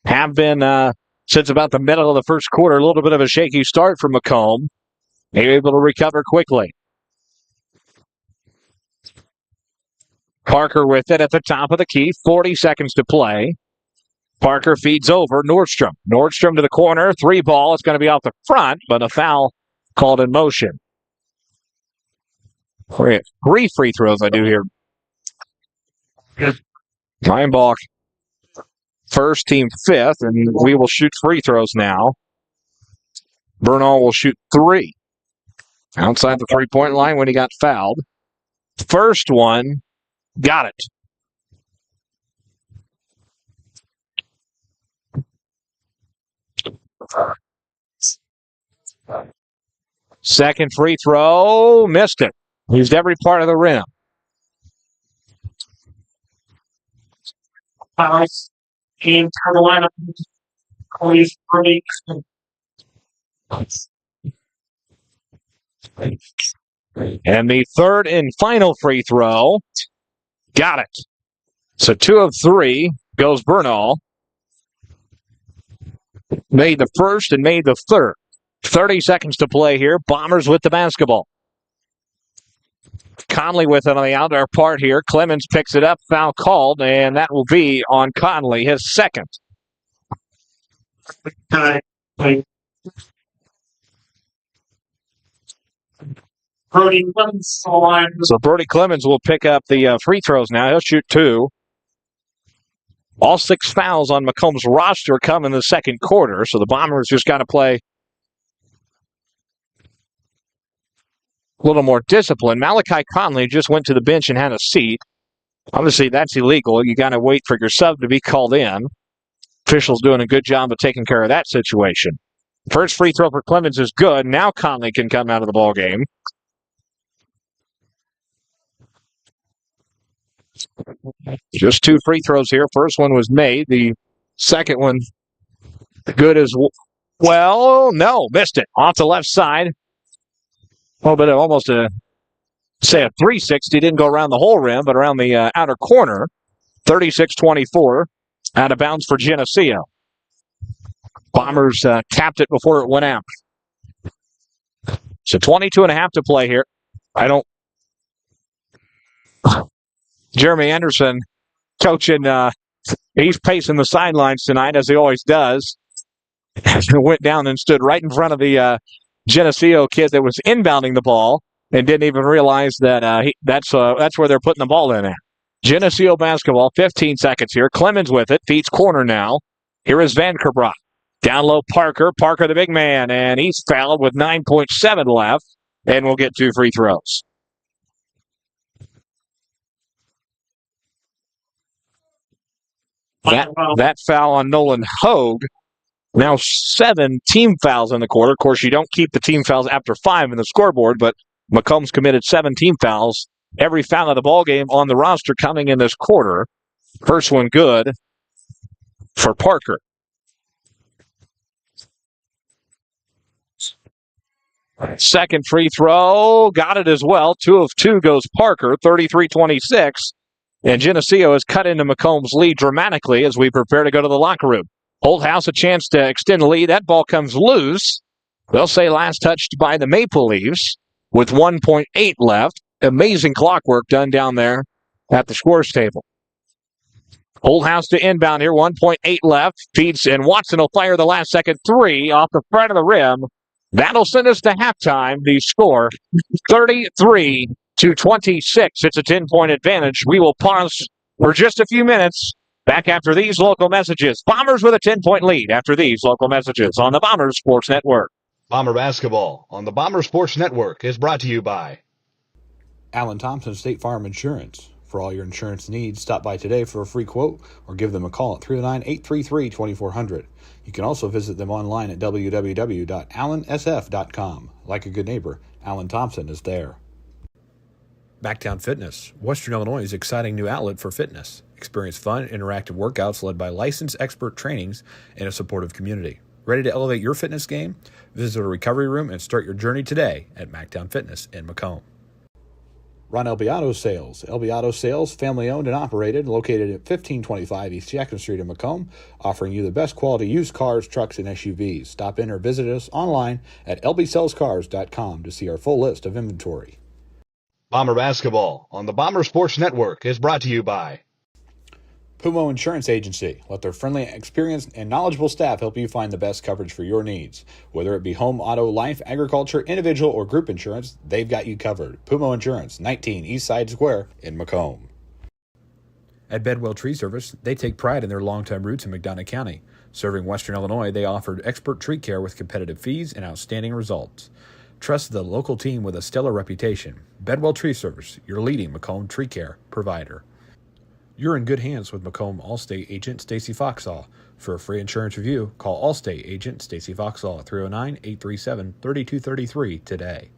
Have been since about the middle of the first quarter. A little bit of a shaky start from Macomb. They're able to recover quickly. Parker with it at the top of the key. 40 seconds to play. Parker feeds over Nordstrom. Nordstrom to the corner. Three ball. It's going to be off the front, but a foul called in motion. 3 free throws I do here. Reinbach first, team fifth, and we will shoot free throws now. Bernal will shoot 3. Outside the three-point line when he got fouled. First one, got it. Second free throw, missed it. Used every part of the rim. Team Carolina. Please, And the third and final free throw, got it. So 2 of 3 goes Bernal. Made the first and made the third. 30 seconds to play here. Bombers with the basketball. Conley with it on the outer part here. Clemens picks it up. Foul called, and that will be on Conley, his second. Brody Clemens. So Brody Clemens will pick up the free throws now. He'll shoot 2. All 6 fouls on Macomb's roster come in the second quarter, so the Bombers just got to play a little more discipline. Malachi Conley just went to the bench and had a seat. Obviously, that's illegal. You got to wait for your sub to be called in. Officials doing a good job of taking care of that situation. First free throw for Clemens is good. Now Conley can come out of the ball game. Just 2 free throws here. First one was made. The second one good as well. No, missed it. Off the left side. A little bit of almost a 360. Didn't go around the whole rim, but around the outer corner. 36-24. Out of bounds for Geneseo. Bombers tapped it before it went out. So 22.5 to play here. Jeremy Anderson coaching, he's pacing the sidelines tonight, as he always does. Went down and stood right in front of the Geneseo kid that was inbounding the ball and didn't even realize that that's where they're putting the ball in at. Geneseo basketball, 15 seconds here. Clemens with it, feeds corner now. Here is Van Kerbrock. Down low, Parker. Parker, the big man, and he's fouled with 9.7 left, and we'll get 2 free throws. That foul on Nolan Hogue. Now 7 team fouls in the quarter. Of course, you don't keep the team fouls after 5 in the scoreboard, but Macomb's committed 7 team fouls. Every foul of the ball game on the roster coming in this quarter. First one good for Parker. Second free throw, got it as well. 2 of 2 goes Parker, 33-26. And Geneseo has cut into Macomb's lead dramatically as we prepare to go to the locker room. Holthouse a chance to extend the lead. That ball comes loose. They'll say last touched by the Maple Leafs with 1.8 left. Amazing clockwork done down there at the scores table. Holthouse to inbound here, 1.8 left. Feeds, and Watson will fire the last second 3 off the front of the rim. That'll send us to halftime. The score, 33-26. It's a 10-point advantage. We will pause for just a few minutes. Back after these local messages. Bombers with a 10-point lead after these local messages on the Bombers Sports Network. Bomber Basketball on the Bomber Sports Network is brought to you by Alan Thompson State Farm Insurance. For all your insurance needs, stop by today for a free quote or give them a call at 309-833-2400. You can also visit them online at www.allensf.com. Like a good neighbor, Alan Thompson is there. Backtown Fitness, Western Illinois' exciting new outlet for fitness. Experience fun, interactive workouts led by licensed expert trainings and a supportive community. Ready to elevate your fitness game? Visit a recovery room and start your journey today at Mactown Fitness in Macomb. Ron LB Auto Sales. LB Auto Sales, family owned and operated, located at 1525 East Jackson Street in Macomb, offering you the best quality used cars, trucks, and SUVs. Stop in or visit us online at lbsellscars.com to see our full list of inventory. Bomber Basketball on the Bomber Sports Network is brought to you by Pumo Insurance Agency. Let their friendly, experienced, and knowledgeable staff help you find the best coverage for your needs. Whether it be home, auto, life, agriculture, individual, or group insurance, they've got you covered. Pumo Insurance, 19 East Side Square in Macomb. At Bedwell Tree Service, they take pride in their longtime roots in McDonough County. Serving Western Illinois, they offered expert tree care with competitive fees and outstanding results. Trust the local team with a stellar reputation. Bedwell Tree Service, your leading Macomb tree care provider. You're in good hands with Macomb Allstate agent Stacy Foxall. For a free insurance review, call Allstate agent Stacy Foxall at 309-837-3233 today.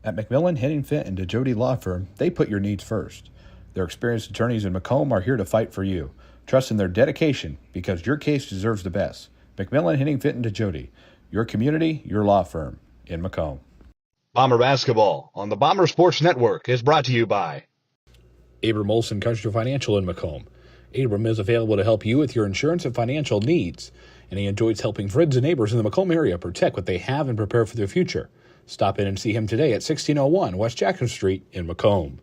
At McMillan, Henning Fint, and DeJody Law Firm, they put your needs first. Their experienced attorneys in Macomb are here to fight for you. Trust in their dedication because your case deserves the best. McMillan, Henning Fint, and DeJody, your community, your law firm in Macomb. Bomber Basketball on the Bomber Sports Network is brought to you by Abram Olson Country Financial in Macomb. Abram is available to help you with your insurance and financial needs, and he enjoys helping friends and neighbors in the Macomb area protect what they have and prepare for their future. Stop in and see him today at 1601 West Jackson Street in Macomb.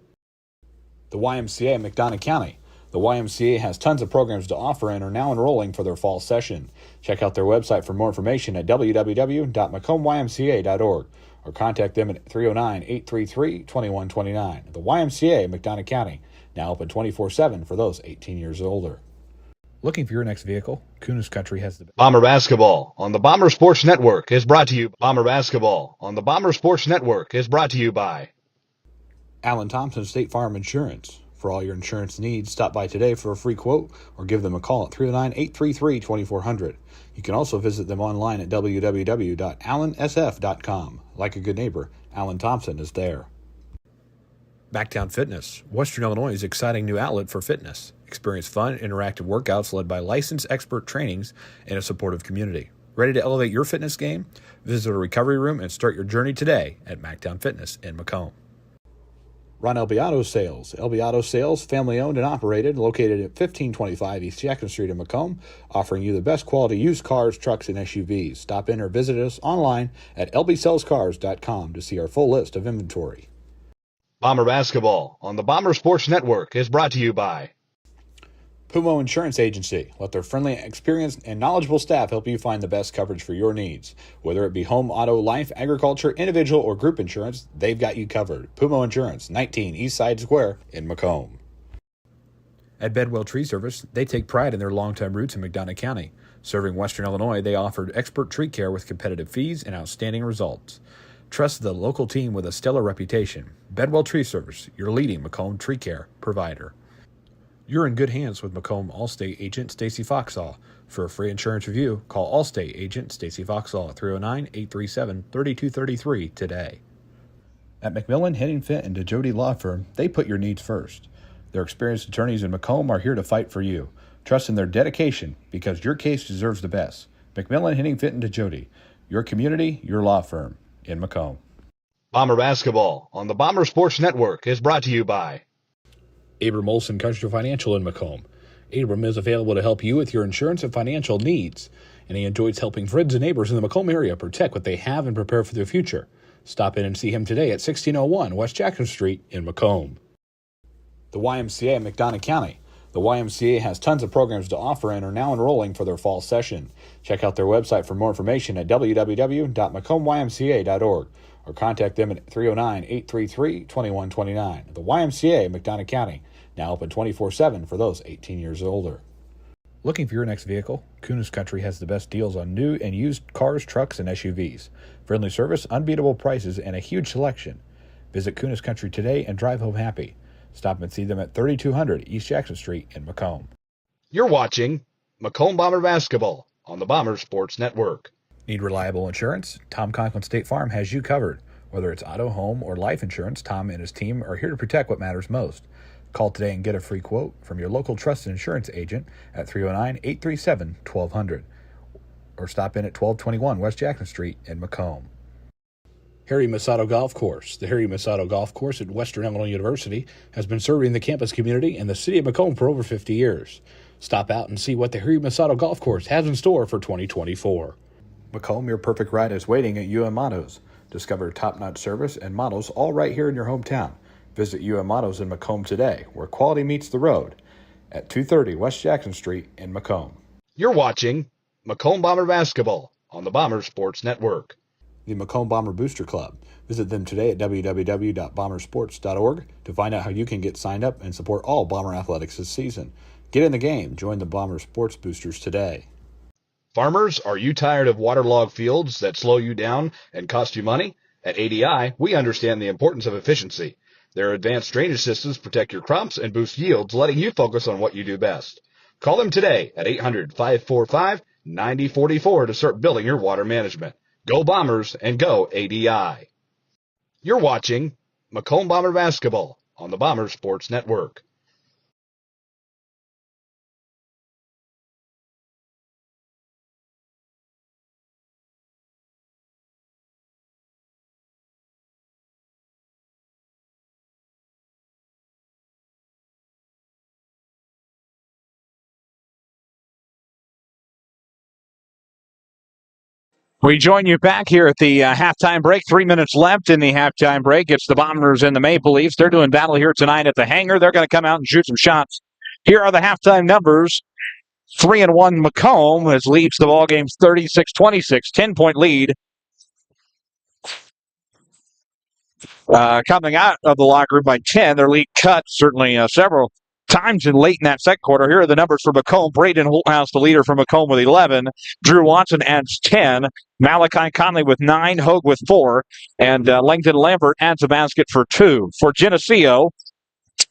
The YMCA in McDonough County. The YMCA has tons of programs to offer and are now enrolling for their fall session. Check out their website for more information at www.macombymca.org or contact them at 309-833-2129. The YMCA in McDonough County, now open 24/7 for those 18 years or older. Looking for your next vehicle? Kunis Country has the Bomber Basketball on the Bomber Sports Network is brought to you. Bomber Basketball on the Bomber Sports Network is brought to you by Alan Thompson State Farm Insurance. For all your insurance needs, stop by today for a free quote or give them a call at 309-833-2400. You can also visit them online at www.allensf.com. Like a good neighbor, Alan Thompson is there. Backtown Fitness, Western Illinois' exciting new outlet for fitness. Experience fun, interactive workouts led by licensed expert trainings and a supportive community. Ready to elevate your fitness game? Visit a recovery room and start your journey today at Mactown Fitness in Macomb. Ron LB Auto Sales. LB Auto Sales, family owned and operated, located at 1525 East Jackson Street in Macomb, offering you the best quality used cars, trucks, and SUVs. Stop in or visit us online at lbsellscars.com to see our full list of inventory. Bomber Basketball on the Bomber Sports Network is brought to you by Pumo Insurance Agency. Let their friendly, experienced, and knowledgeable staff help you find the best coverage for your needs. Whether it be home, auto, life, agriculture, individual, or group insurance, they've got you covered. Pumo Insurance, 19 East Side Square in Macomb. At Bedwell Tree Service, they take pride in their longtime roots in McDonough County. Serving Western Illinois, they offered expert tree care with competitive fees and outstanding results. Trust the local team with a stellar reputation. Bedwell Tree Service, your leading Macomb tree care provider. You're in good hands with Macomb Allstate agent Stacy Foxall. For a free insurance review, call Allstate agent Stacy Foxall at 309-837-3233 today. At McMillan, Henning Fint, and DeJody Law Firm, they put your needs first. Their experienced attorneys in Macomb are here to fight for you. Trust in their dedication because your case deserves the best. McMillan, Henning Fint, and DeJody, your community, your law firm in Macomb. Bomber Basketball on the Bomber Sports Network is brought to you by Abram Olson Country Financial in Macomb. Abram is available to help you with your insurance and financial needs, and he enjoys helping friends and neighbors in the Macomb area protect what they have and prepare for their future. Stop in and see him today at 1601 West Jackson Street in Macomb. The YMCA in McDonough County. The YMCA has tons of programs to offer and are now enrolling for their fall session. Check out their website for more information at www.macombymca.org or contact them at 309-833-2129. The YMCA in McDonough County, now open 24/7 for those 18 years or older. Looking for your next vehicle? Kunis Country has the best deals on new and used cars, trucks, and SUVs. Friendly service, unbeatable prices, and a huge selection. Visit Kunis Country today and drive home happy. Stop and see them at 3200 East Jackson Street in Macomb. You're watching Macomb Bomber Basketball on the Bombers Sports Network. Need reliable insurance? Tom Conklin State Farm has you covered. Whether it's auto, home, or life insurance, Tom and his team are here to protect what matters most. Call today and get a free quote from your local trusted insurance agent at 309-837-1200 or stop in at 1221 West Jackson Street in Macomb. Harry Masato Golf Course. The Harry Masato Golf Course at Western Illinois University has been serving the campus community and the city of Macomb for over 50 years. Stop out and see what the Harry Masato Golf Course has in store for 2024. Macomb, your perfect ride is waiting at UM Autos. Discover top-notch service and models all right here in your hometown. Visit UM Autos in Macomb today, where quality meets the road, at 230 West Jackson Street in Macomb. You're watching Macomb Bomber Basketball on the Bombers Sports Network. The Macomb Bomber Booster Club. Visit them today at www.bombersports.org to find out how you can get signed up and support all Bomber athletics this season. Get in the game. Join the Bomber Sports Boosters today. Farmers, are you tired of waterlogged fields that slow you down and cost you money? At ADI, we understand the importance of efficiency. Their advanced drainage systems protect your crops and boost yields, letting you focus on what you do best. Call them today at 800-545-9044 to start building your water management. Go Bombers and go ADI. You're watching Macomb Bomber Basketball on the Bombers Sports Network. We join you back here at the halftime break. 3 minutes left in the halftime break. It's the Bombers and the Maple Leafs. They're doing battle here tonight at the hangar. They're going to come out and shoot some shots. Here are the halftime numbers. 3-1 Macomb has leads the ball games 36-26, 10-point lead. Coming out of the locker room by 10. Their lead cut certainly several times in late in that second quarter. Here are the numbers for Macomb. Braden Holthouse, the leader for Macomb, with 11. Drew Watson adds 10. Malachi Conley with 9. Hogue with 4. And Langton Lambert adds a basket for 2. For Geneseo,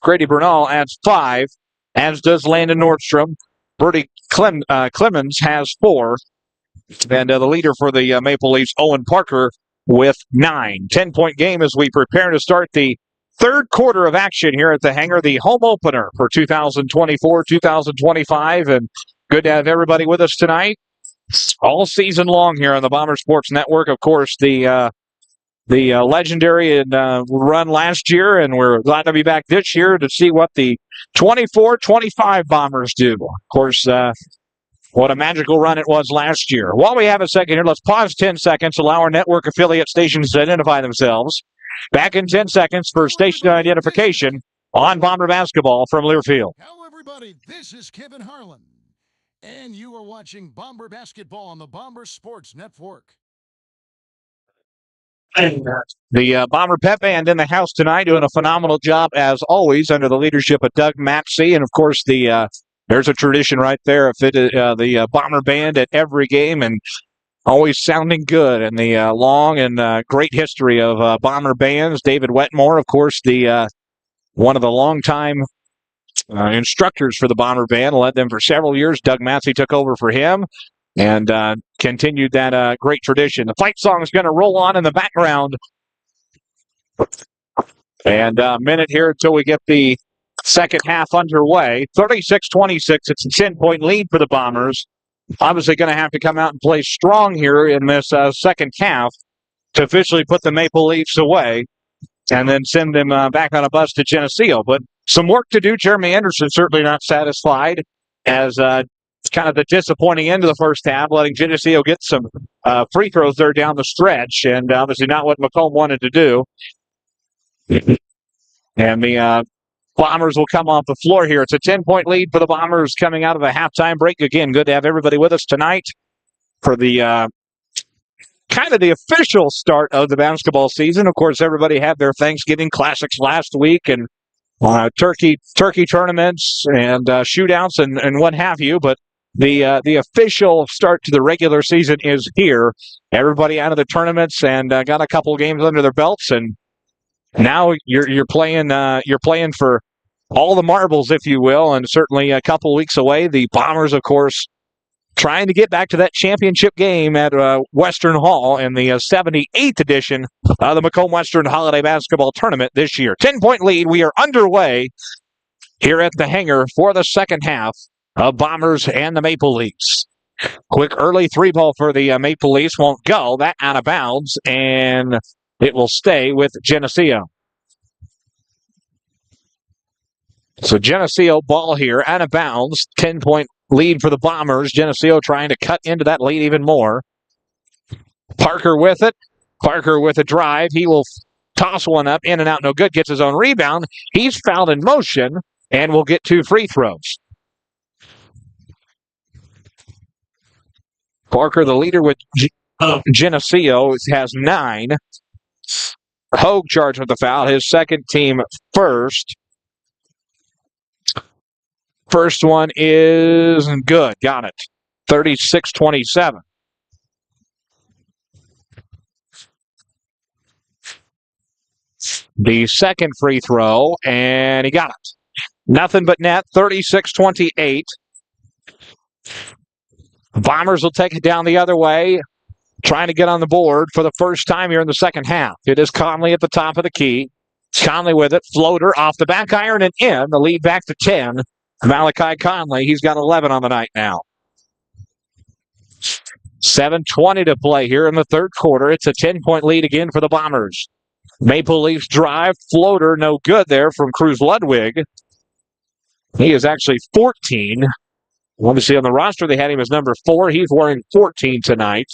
Grady Bernal adds 5, as does Landon Nordstrom. Bertie Clemens has 4. And the leader for the Maple Leafs, Owen Parker, with 9. 10-point game as we prepare to start the third quarter of action here at the hangar, the home opener for 2024-2025. And good to have everybody with us tonight all season long here on the Bomber Sports Network. Of course, the legendary run last year, and we're glad to be back this year to see what the 24-25 Bombers do. Of course, what a magical run it was last year. While we have a second here, let's pause 10 seconds, allow our network affiliate stations to identify themselves. Back in 10 seconds for station identification on Bomber Basketball from Learfield. Hello, everybody. This is Kevin Harlan, and you are watching Bomber Basketball on the Bomber Sports Network. The Bomber Pep Band in the house tonight doing a phenomenal job, as always, under the leadership of Doug Maxey. And, of course, there's a tradition right there. The Bomber Band at every game and always sounding good. And the long and great history of Bomber bands. David Wetmore, of course, one of the longtime instructors for the Bomber Band, led them for several years. Doug Maxey took over for him and continued that great tradition. The fight song is going to roll on in the background. And a minute here until we get the second half underway. 36-26. It's a 10-point lead for the Bombers. Obviously going to have to come out and play strong here in this second half to officially put the Maple Leafs away and then send them back on a bus to Geneseo. But some work to do. Jeremy Anderson certainly not satisfied, as it's kind of the disappointing end of the first half, letting Geneseo get some free throws there down the stretch, and obviously not what Macomb wanted to do. And the Bombers will come off the floor here. It's a 10-point lead for the Bombers coming out of a halftime break. Again, good to have everybody with us tonight for the kind of the official start of the basketball season. Of course, everybody had their Thanksgiving classics last week and turkey tournaments and shootouts and what have you. But the official start to the regular season is here. Everybody out of the tournaments and got a couple games under their belts, and now you're playing for all the marbles, if you will, and certainly a couple weeks away. The Bombers, of course, trying to get back to that championship game at Western Hall in the 78th edition of the Macomb Western Holiday Basketball Tournament this year. 10-point lead. We are underway here at the hangar for the second half of Bombers and the Maple Leafs. Quick early three ball for the Maple Leafs. Won't go. That out of bounds, and it will stay with Geneseo. So Geneseo ball here out of bounds. 10-point lead for the Bombers. Geneseo trying to cut into that lead even more. Parker with it. Parker with a drive. He will toss one up, in and out, no good. Gets his own rebound. He's fouled in motion and will get 2 free throws. Parker, the leader with Geneseo, has 9. Hogue charged with the foul. His second team first. First one is good. Got it. 36-27. The second free throw, and he got it. Nothing but net. 36-28. Bombers will take it down the other way, trying to get on the board for the first time here in the second half. It is Conley at the top of the key. Conley with it. Floater off the back iron and in. The lead back to 10. Malachi Conley, he's got 11 on the night now. 7:20 to play here in the third quarter. It's a 10-point lead again for the Bombers. Maple Leafs drive. Floater, no good there from Cruz Ludwig. He is actually 14. Let me see on the roster, they had him as number 4. He's wearing 14 tonight.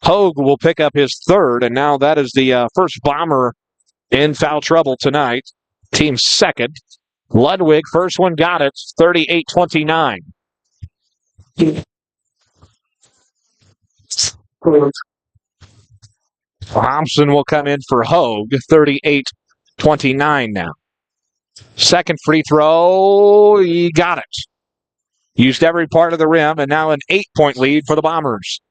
Hogue will pick up his third, and now that is the first Bomber in foul trouble tonight. Team second. Ludwig, first one got it, 38-29. Thompson will come in for Hogue, 38-29 now. Second free throw, he got it. Used every part of the rim, and now an 8-point lead for the Bombers.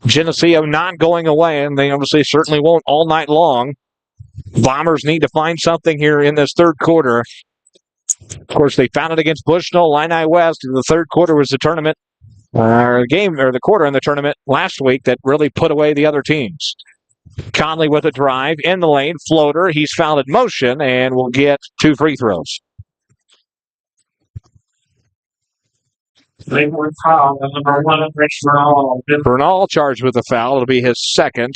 Geneseo not going away, and they obviously certainly won't all night long. Bombers need to find something here in this third quarter. Of course, they found it against Bushnell, Illini West, and the third quarter was the tournament, the quarter in the tournament last week that really put away the other teams. Conley with a drive in the lane, floater. He's fouled in motion and will get 2 free throws. Number 1, Bernal. Bernal charged with a foul. It'll be his second.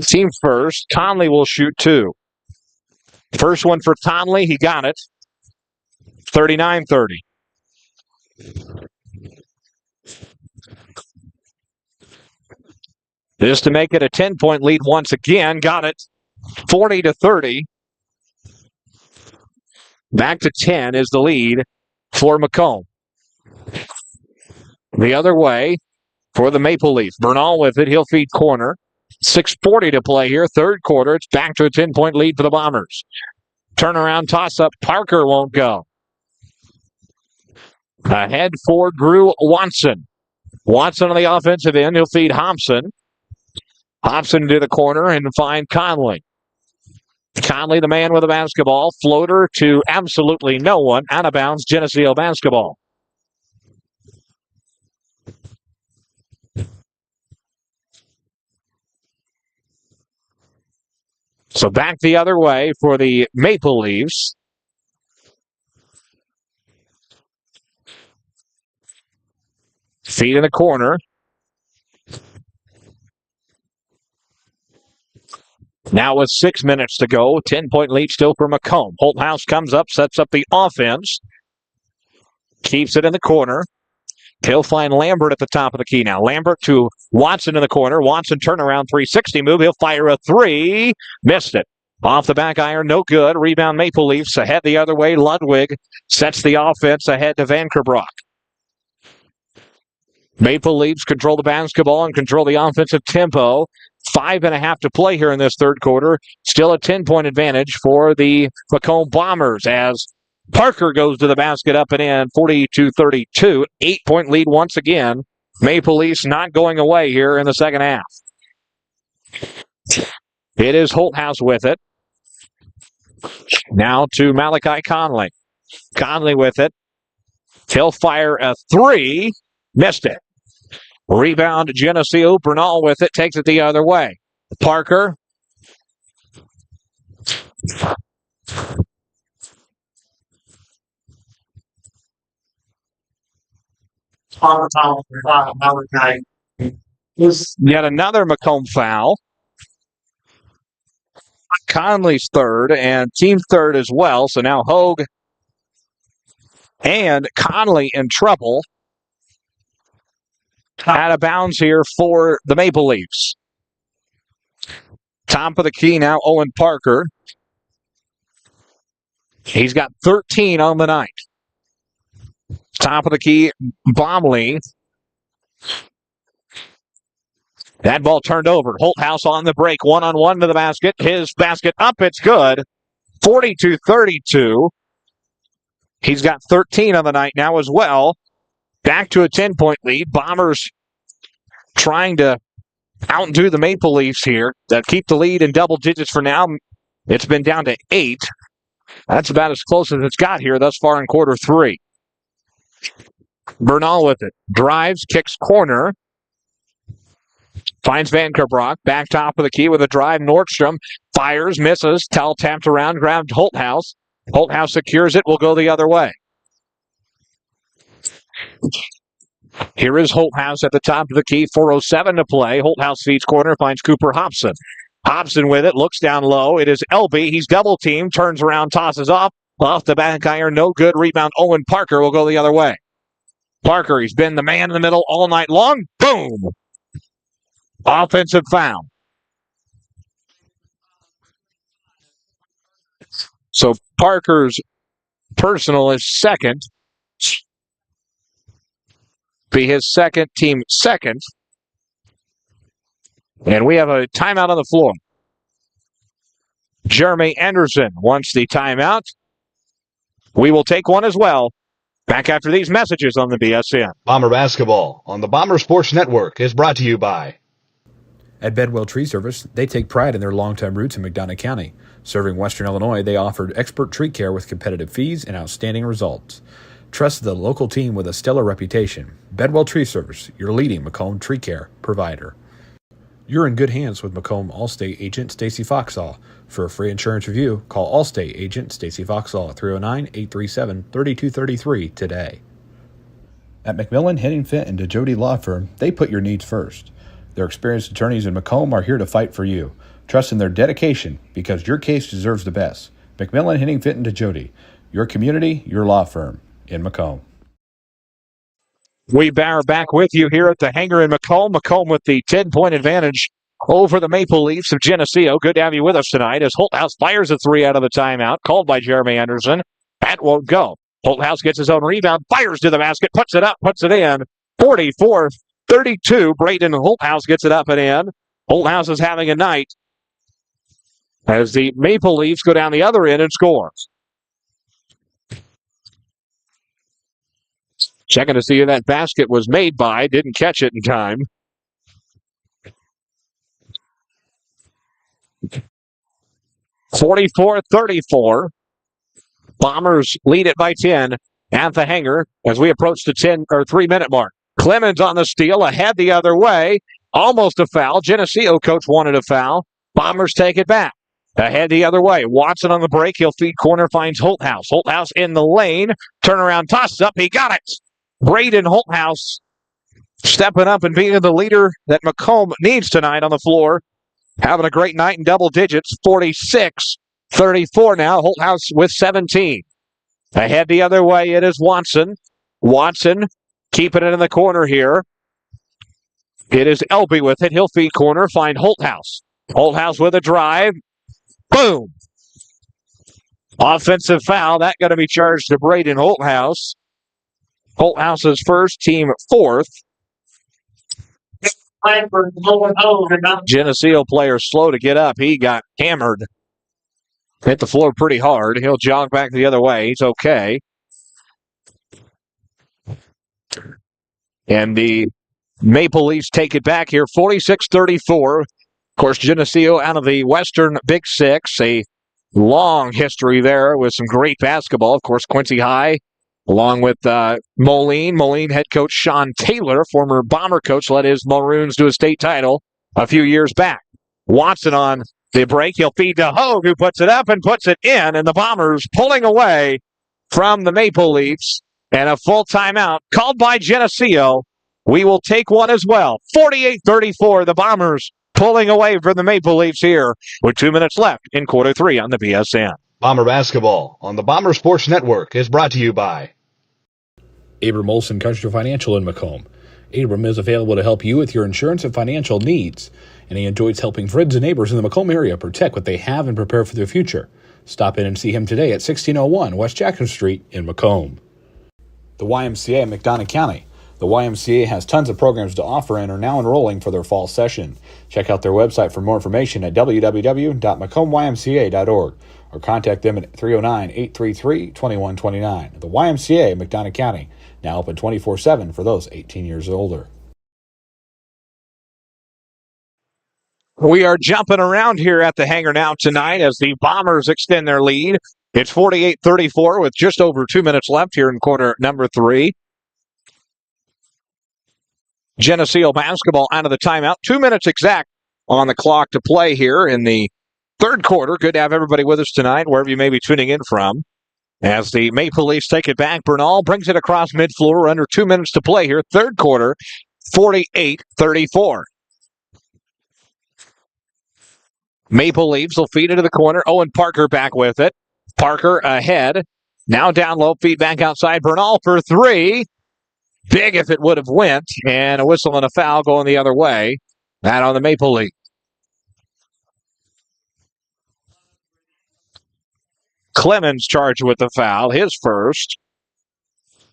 Team first. Conley will shoot 2. First one for Conley. He got it. 39-30. Just to make it a 10-point lead once again. Got it. 40-30. Back to 10 is the lead for Macomb. The other way for the Maple Leafs. Bernal with it. He'll feed corner. 6:40 to play here. Third quarter. It's back to a 10-point lead for the Bombers. Turnaround toss-up. Parker won't go. Ahead for Drew Watson. Watson on the offensive end. He'll feed Hobson. Hobson to the corner and find Conley. Conley, the man with the basketball. Floater to absolutely no one. Out of bounds, Geneseo basketball. So back the other way for the Maple Leafs. Feet in the corner. Now with 6 minutes to go, 10-point lead still for Macomb. Holthouse comes up, sets up the offense. Keeps it in the corner. He'll find Lambert at the top of the key now. Lambert to Watson in the corner. Watson turnaround 360 move. He'll fire a 3. Missed it. Off the back iron, no good. Rebound Maple Leafs. Ahead the other way. Ludwig sets the offense ahead to Van Kerbrock. Maple Leafs control the basketball and control the offensive tempo. 5.5 to play here in this third quarter. Still a 10-point advantage for the Macomb Bombers as Parker goes to the basket up and in. 42-32. 8-point lead once again. Maple Leafs not going away here in the second half. It is Holthouse with it. Now to Malachi Conley. Conley with it. He'll fire a three. Missed it. Rebound, Geneseo. Bernal with it. Takes it the other way. Parker. Yet another Macomb foul. Conley's third and team third as well. So now Hogue and Conley in trouble. Out of bounds here for the Maple Leafs. Top of the key now, Owen Parker. He's got 13 on the night. Top of the key, Bomley. That ball turned over. Holthouse on the break. One-on-one to the basket. His basket up. It's good. 42-32. He's got 13 on the night now as well. Back to a 10-point lead. Bombers trying to outdo the Maple Leafs here. They'll keep the lead in double digits for now. It's been down to 8. That's about as close as it's got here thus far in quarter 3. Bernal with it. Drives, kicks corner. Finds Van Kerbrock. Back top of the key with a drive. Nordstrom fires, misses. Tell tapped around, grabbed Holthouse. Holthouse secures it. Will go the other way. Here is Holthouse at the top of the key. 4:07 to play. Holthouse feeds corner. Finds Cooper Hobson. Hobson with it. Looks down low. It is LB. He's double teamed. Turns around. Tosses off. Off the back iron. No good. Rebound. Owen Parker will go the other way. Parker, he's been the man in the middle all night long. Boom! Offensive foul. So Parker's personal is second. Be his second, team second. And we have a timeout on the floor. Jeremy Anderson wants the timeout. We will take one as well. Back after these messages on the BSN. Bomber Basketball on the Bomber Sports Network is brought to you by At Bedwell Tree Service, they take pride in their longtime roots in McDonough County. Serving Western Illinois, they offered expert tree care with competitive fees and outstanding results. Trust the local team with a stellar reputation. Bedwell Tree Service, your leading Macomb tree care provider. You're in good hands with Macomb Allstate agent Stacy Foxall. For a free insurance review, call Allstate agent Stacy Foxall at 309-837-3233 today. At McMillan, Henningfit, and DeJody Law Firm, they put your needs first. Their experienced attorneys in Macomb are here to fight for you. Trust in their dedication because your case deserves the best. McMillan, Henningfit, and DeJody, your community, your law firm in Macomb. We are back with you here at the hangar in Macomb. Macomb with the 10-point advantage over the Maple Leafs of Geneseo. Good to have you with us tonight as Holthouse fires a three out of the timeout, called by Jeremy Anderson. That won't go. Holthouse gets his own rebound, fires to the basket, puts it up, puts it in. 44-32. Braden Holthouse gets it up and in. Holthouse is having a night as the Maple Leafs go down the other end and score. Checking to see who that basket was made by. Didn't catch it in time. (44-34). Bombers lead it by 10 at the hangar as we approach the 3-minute mark. Clemens on the steal, ahead the other way. Almost a foul. Geneseo coach wanted a foul. Bombers take it back. Ahead the other way. Watson on the break. He'll feed corner, finds Holthouse. Holthouse in the lane. Turnaround, tosses up. He got it. Braden Holthouse stepping up and being the leader that Macomb needs tonight on the floor. Having a great night in double digits. 46-34 now. Holthouse with 17. Ahead the other way, it is Watson. Watson keeping it in the corner here. It is Elby with it. He'll feed corner, find Holthouse. Holthouse with a drive. Boom! Offensive foul. That going to be charged to Braden Holthouse. Holthouse's first, team fourth. Geneseo player slow to get up. He got hammered. Hit the floor pretty hard. He'll jog back the other way. He's okay. And the Maple Leafs take it back here, 46-34. Of course, Geneseo out of the Western Big Six, a long history there with some great basketball. Of course, Quincy High, along with Moline. Moline head coach Sean Taylor, former Bomber coach, led his Maroons to a state title a few years back. Watson on the break. He'll feed to Hogue, who puts it up and puts it in, and the Bombers pulling away from the Maple Leafs. And a full timeout called by Geneseo. We will take one as well. 48-34, the Bombers pulling away from the Maple Leafs here with 2 minutes left in quarter three on the BSN. Bomber basketball on the Bomber Sports Network is brought to you by Abram Olson Country Financial in Macomb. Abram is available to help you with your insurance and financial needs, and he enjoys helping friends and neighbors in the Macomb area protect what they have and prepare for their future. Stop in and see him today at 1601 West Jackson Street in Macomb. The YMCA in McDonough County. The YMCA has tons of programs to offer and are now enrolling for their fall session. Check out their website for more information at www.macombymca.org or contact them at 309-833-2129. The YMCA in McDonough County, now open 24/7 for those 18 years or older. We are jumping around here at the hangar now tonight as the Bombers extend their lead. It's 48-34 with just over 2 minutes left here in quarter number three. Geneseo basketball out of the timeout. 2 minutes exact on the clock to play here in the third quarter. Good to have everybody with us tonight, wherever you may be tuning in from. As the Maple Leafs take it back, Bernal brings it across midfloor. Under 2 minutes to play here. Third quarter, 48-34. Maple Leafs will feed into the corner. Owen Parker back with it. Parker ahead. Now down low, feed back outside. Bernal for three. Big if it would have went. And a whistle and a foul going the other way. That on the Maple Leafs. Clemens charged with the foul. His first.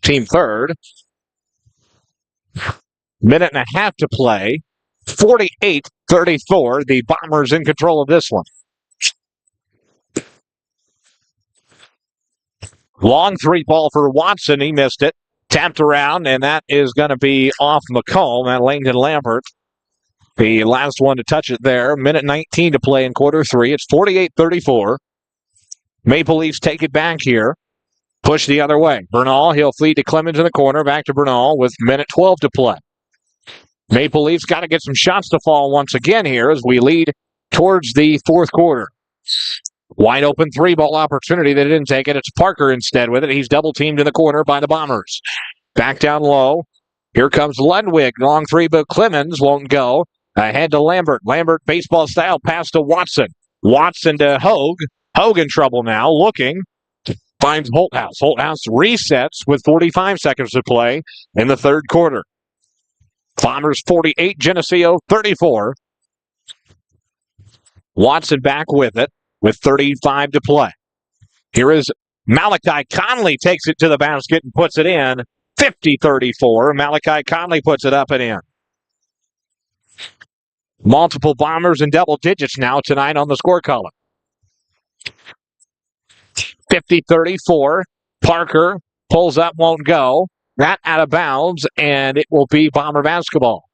Team third. Minute and a half to play. 48-34. The Bombers in control of this one. Long three ball for Watson. He missed it. Tapped around, and that is going to be off Macomb. That Langdon Lambert, the last one to touch it there. Minute 19 to play in quarter three. It's 48-34. Maple Leafs take it back here. Push the other way. Bernal, he'll feed to Clemens in the corner. Back to Bernal with minute 12 to play. Maple Leafs got to get some shots to fall once again here as we lead towards the fourth quarter. Wide open three ball opportunity. They didn't take it. It's Parker instead with it. He's double teamed in the corner by the Bombers. Back down low. Here comes Ludwig. Long three, but Clemens won't go. Ahead to Lambert. Lambert baseball style pass to Watson. Watson to Hogue. Hogue in trouble now. Looking. Finds Holthouse. Holthouse resets with 45 seconds to play in the third quarter. Bombers 48, Geneseo 34. Watson back with it with 35 to play. Here is Malachi Conley takes it to the basket and puts it in. 50-34. Malachi Conley puts it up and in. Multiple Bombers in double digits now tonight on the score column. 50-34. Parker pulls up, won't go. That out of bounds, and it will be Bomber basketball.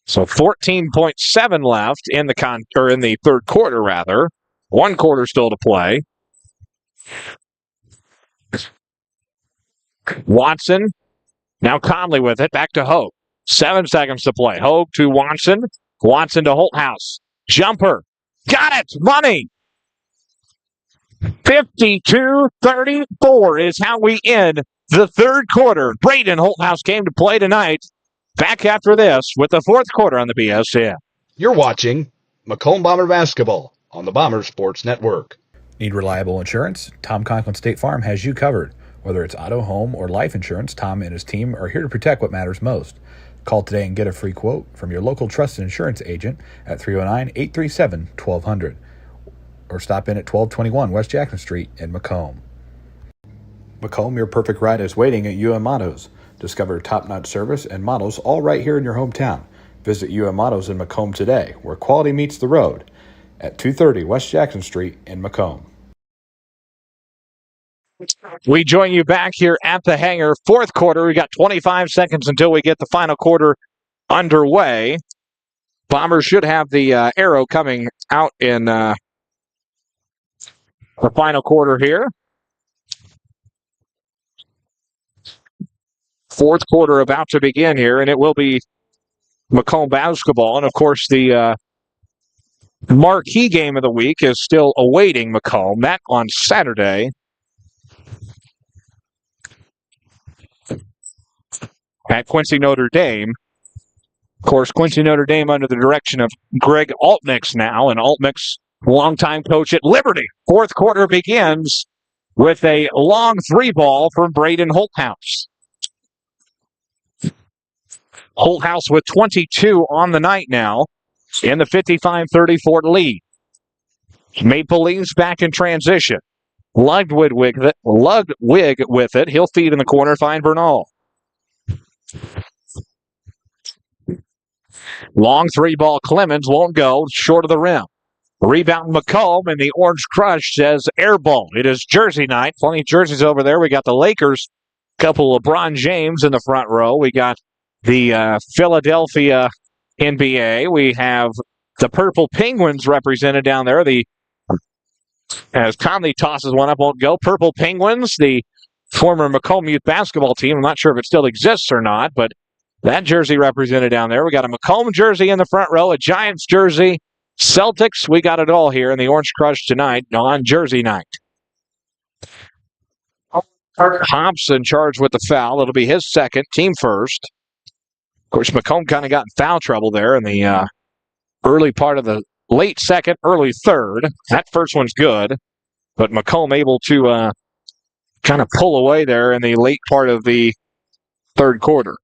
So 14.7 left in the third quarter, rather. 1 quarter still to play. Watson, now Conley with it, back to Hogue. 7 seconds to play. Hogue to Watson. Watson to Holthouse. Jumper. Got it! Money! 52-34 is how we end the third quarter. Braden Holthouse came to play tonight. Back after this with the fourth quarter on the BSN. You're watching Macomb Bomber Basketball on the Bomber Sports Network. Need reliable insurance? Tom Conklin State Farm has you covered. Whether it's auto, home, or life insurance, Tom and his team are here to protect what matters most. Call today and get a free quote from your local trusted insurance agent at 309-837-1200. Or stop in at 1221 West Jackson Street in Macomb. Macomb, your perfect ride is waiting at UM Autos. Discover top-notch service and models all right here in your hometown. Visit UM Autos in Macomb today, where quality meets the road, at 230 West Jackson Street in Macomb. We join you back here at the hangar. Fourth quarter, we got 25 seconds until we get the final quarter underway. Bombers should have the arrow coming out in The final quarter here. Fourth quarter about to begin here, and it will be Macomb basketball. And, of course, the marquee game of the week is still awaiting Macomb. That on Saturday at Quincy Notre Dame. Of course, Quincy Notre Dame under the direction of Greg Altniks now, and Altniks, longtime coach at Liberty. Fourth quarter begins with a long three ball from Braden Holthouse. Holthouse with 22 on the night now in the 55-34 lead. Maple Leafs back in transition. Ludwig with it. He'll feed in the corner, find Bernal. Long three ball, Clemens won't go, short of the rim. Rebound Macomb, and the Orange Crush says air ball. It is jersey night. Plenty of jerseys over there. We got the Lakers, couple of LeBron James in the front row. We got the Philadelphia NBA. We have the Purple Penguins represented down there. As Conley tosses one up, won't go. Purple Penguins, the former Macomb youth basketball team. I'm not sure if it still exists or not, but that jersey represented down there. We got a Macomb jersey in the front row, a Giants jersey, Celtics. We got it all here in the Orange Crush tonight on jersey night. Thompson charged with the foul. It'll be his second, team first. Of course, Macomb kind of got in foul trouble there in the early part of the late second, early third. That first one's good, but Macomb able to kind of pull away there in the late part of the third quarter.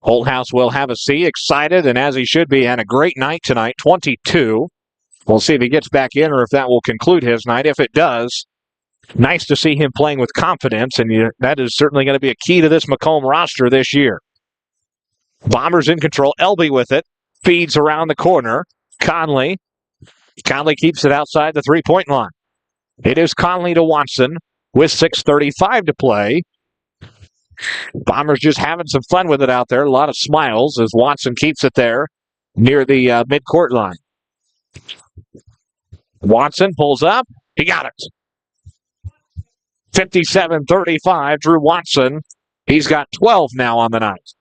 Holthouse will have a seat, excited, and as he should be, had a great night tonight, 22. We'll see if he gets back in or if that will conclude his night. If it does, nice to see him playing with confidence, and that is certainly going to be a key to this Macomb roster this year. Bombers in control. Elby with it. Feeds around the corner. Conley. Conley keeps it outside the three-point line. It is Conley to Watson with 6:35 to play. Bombers just having some fun with it out there. A lot of smiles as Watson keeps it there near the midcourt line. Watson pulls up. He got it. 57-35, Drew Watson. He's got 12 now on the night.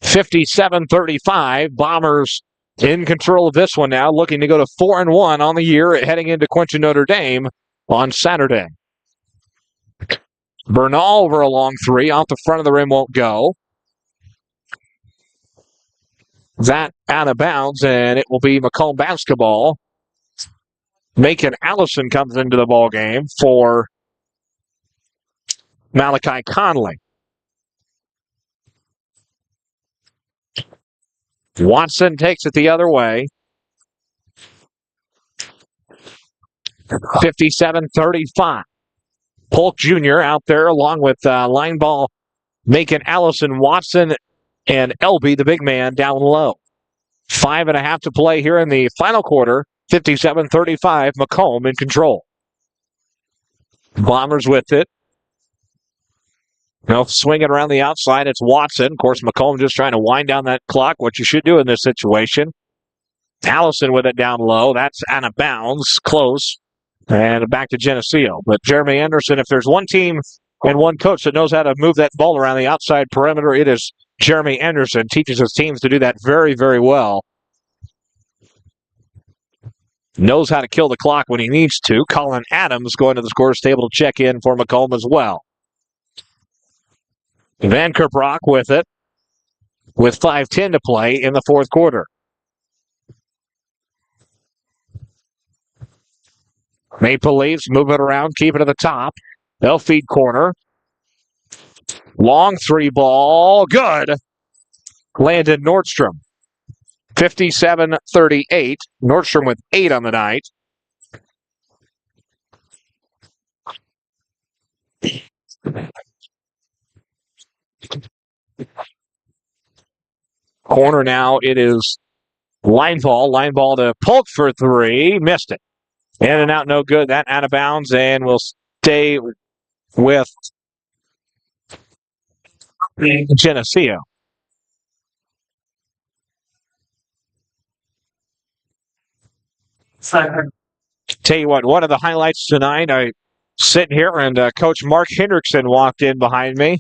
57-35, Bombers in control of this one now, looking to go to 4-1 on the year, heading into Quincy Notre Dame on Saturday. Bernal over a long three, off the front of the rim, won't go. That out of bounds, and it will be Macomb basketball. Macon Allison comes into the ball game for Malachi Conley. Watson takes it the other way. 57-35. Polk Jr. out there along with line ball Macon Allison, Watson, and Elby, the big man, down low. 5.5 to play here in the final quarter. 57-35, Macomb in control. Bombers with it. Now swinging around the outside, it's Watson. Of course, Macomb just trying to wind down that clock, what you should do in this situation. Allison with it down low. That's out of bounds, close. And back to Geneseo. But Jeremy Anderson, if there's one team and one coach that knows how to move that ball around the outside perimeter, it is Jeremy Anderson. Teaches his teams to do that very, very well. Knows how to kill the clock when he needs to. Colin Adams going to the scores table to check in for Macomb as well. Van Kerpbrock with it, with 5:10 to play in the fourth quarter. Maple Leafs move it around, keep it at the top. They'll feed corner. Long three ball, good. Landon Nordstrom. 57-38. Nordstrom with 8 on the night. Corner now, it is line ball. Line ball to Polk for 3. Missed it. In and out, no good. That out of bounds, and will stay with Geneseo. Tell you what, one of the highlights tonight, I sitting here and Coach Mark Hendrickson walked in behind me.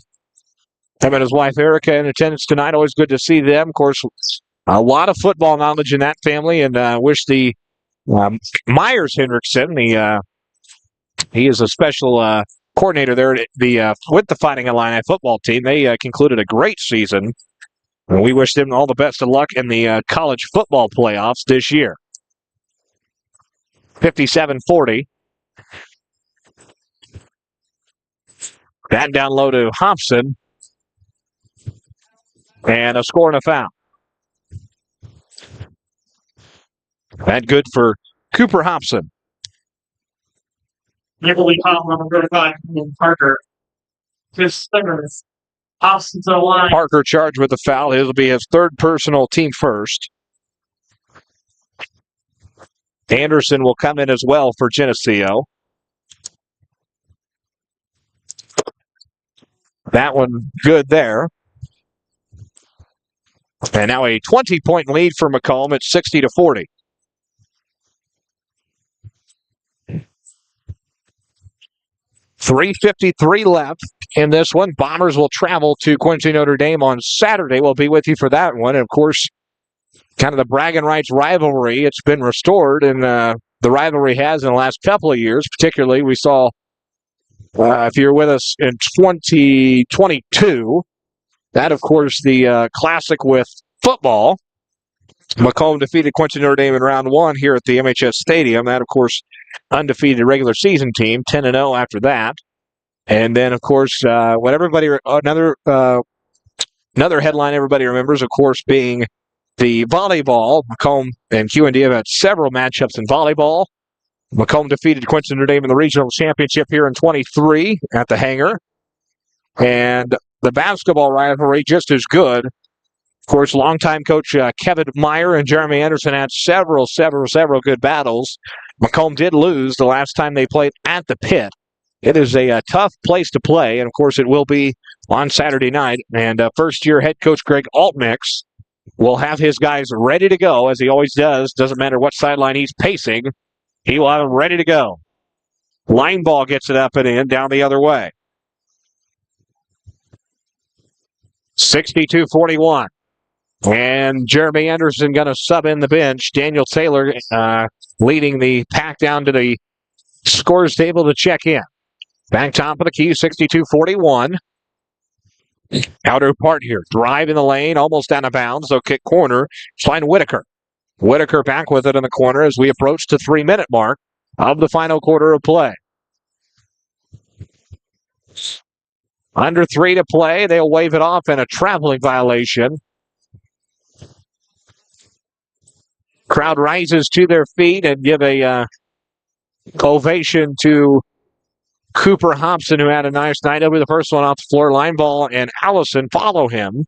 Him and his wife Erica in attendance tonight. Always good to see them. Of course, a lot of football knowledge in that family, and wish the Myers Hendrickson, he is a special coordinator there at with the Fighting Illini football team. They concluded a great season, and we wish them all the best of luck in the college football playoffs this year. 57-40. That down low to Hobson. And a score and a foul. That good for Cooper Hobson. Maple Leaf foul number 35, Parker. Hobson's on the line. Parker charged with the foul. It'll be his third personal, team first. Anderson will come in as well for Geneseo. That one good there. And now a 20-point lead for Macomb at 60-40. $3:53 left in this one. Bombers will travel to Quincy Notre Dame on Saturday. We'll be with you for that one. And of course, kind of the bragging rights rivalry. It's been restored, and the rivalry has in the last couple of years. Particularly, we saw, if you're with us in 2022, that, of course, the classic with football. Macomb defeated Quincy Notre Dame in round one here at the MHS Stadium. That, of course, undefeated regular season team, 10-0 after that. And then, of course, what everybody another headline everybody remembers, of course, being the volleyball. Macomb and QND have had several matchups in volleyball. Macomb defeated Quincy Notre Dame in the regional championship here in 23 at the Hangar. And the basketball rivalry just as good. Of course, longtime coach Kevin Meyer and Jeremy Anderson had several good battles. Macomb did lose the last time they played at the Pit. It is a tough place to play, and of course it will be on Saturday night. And first-year head coach Greg Altmix will have his guys ready to go, as he always does. Doesn't matter what sideline he's pacing. He will have them ready to go. Line ball gets it up and in, down the other way. 62-41. And Jeremy Anderson going to sub in the bench. Daniel Taylor leading the pack down to the scores table to check in. Back top of the key, 62-41. Outer part here. Drive in the lane, almost out of bounds. So kick corner. Find Whitaker. Whitaker back with it in the corner as we approach the 3-minute mark of the final quarter of play. Under 3 to play. They'll wave it off in a traveling violation. Crowd rises to their feet and give a ovation to Cooper Hobson, who had a nice night. He'll be the first one off the floor. Line ball and Allison follow him.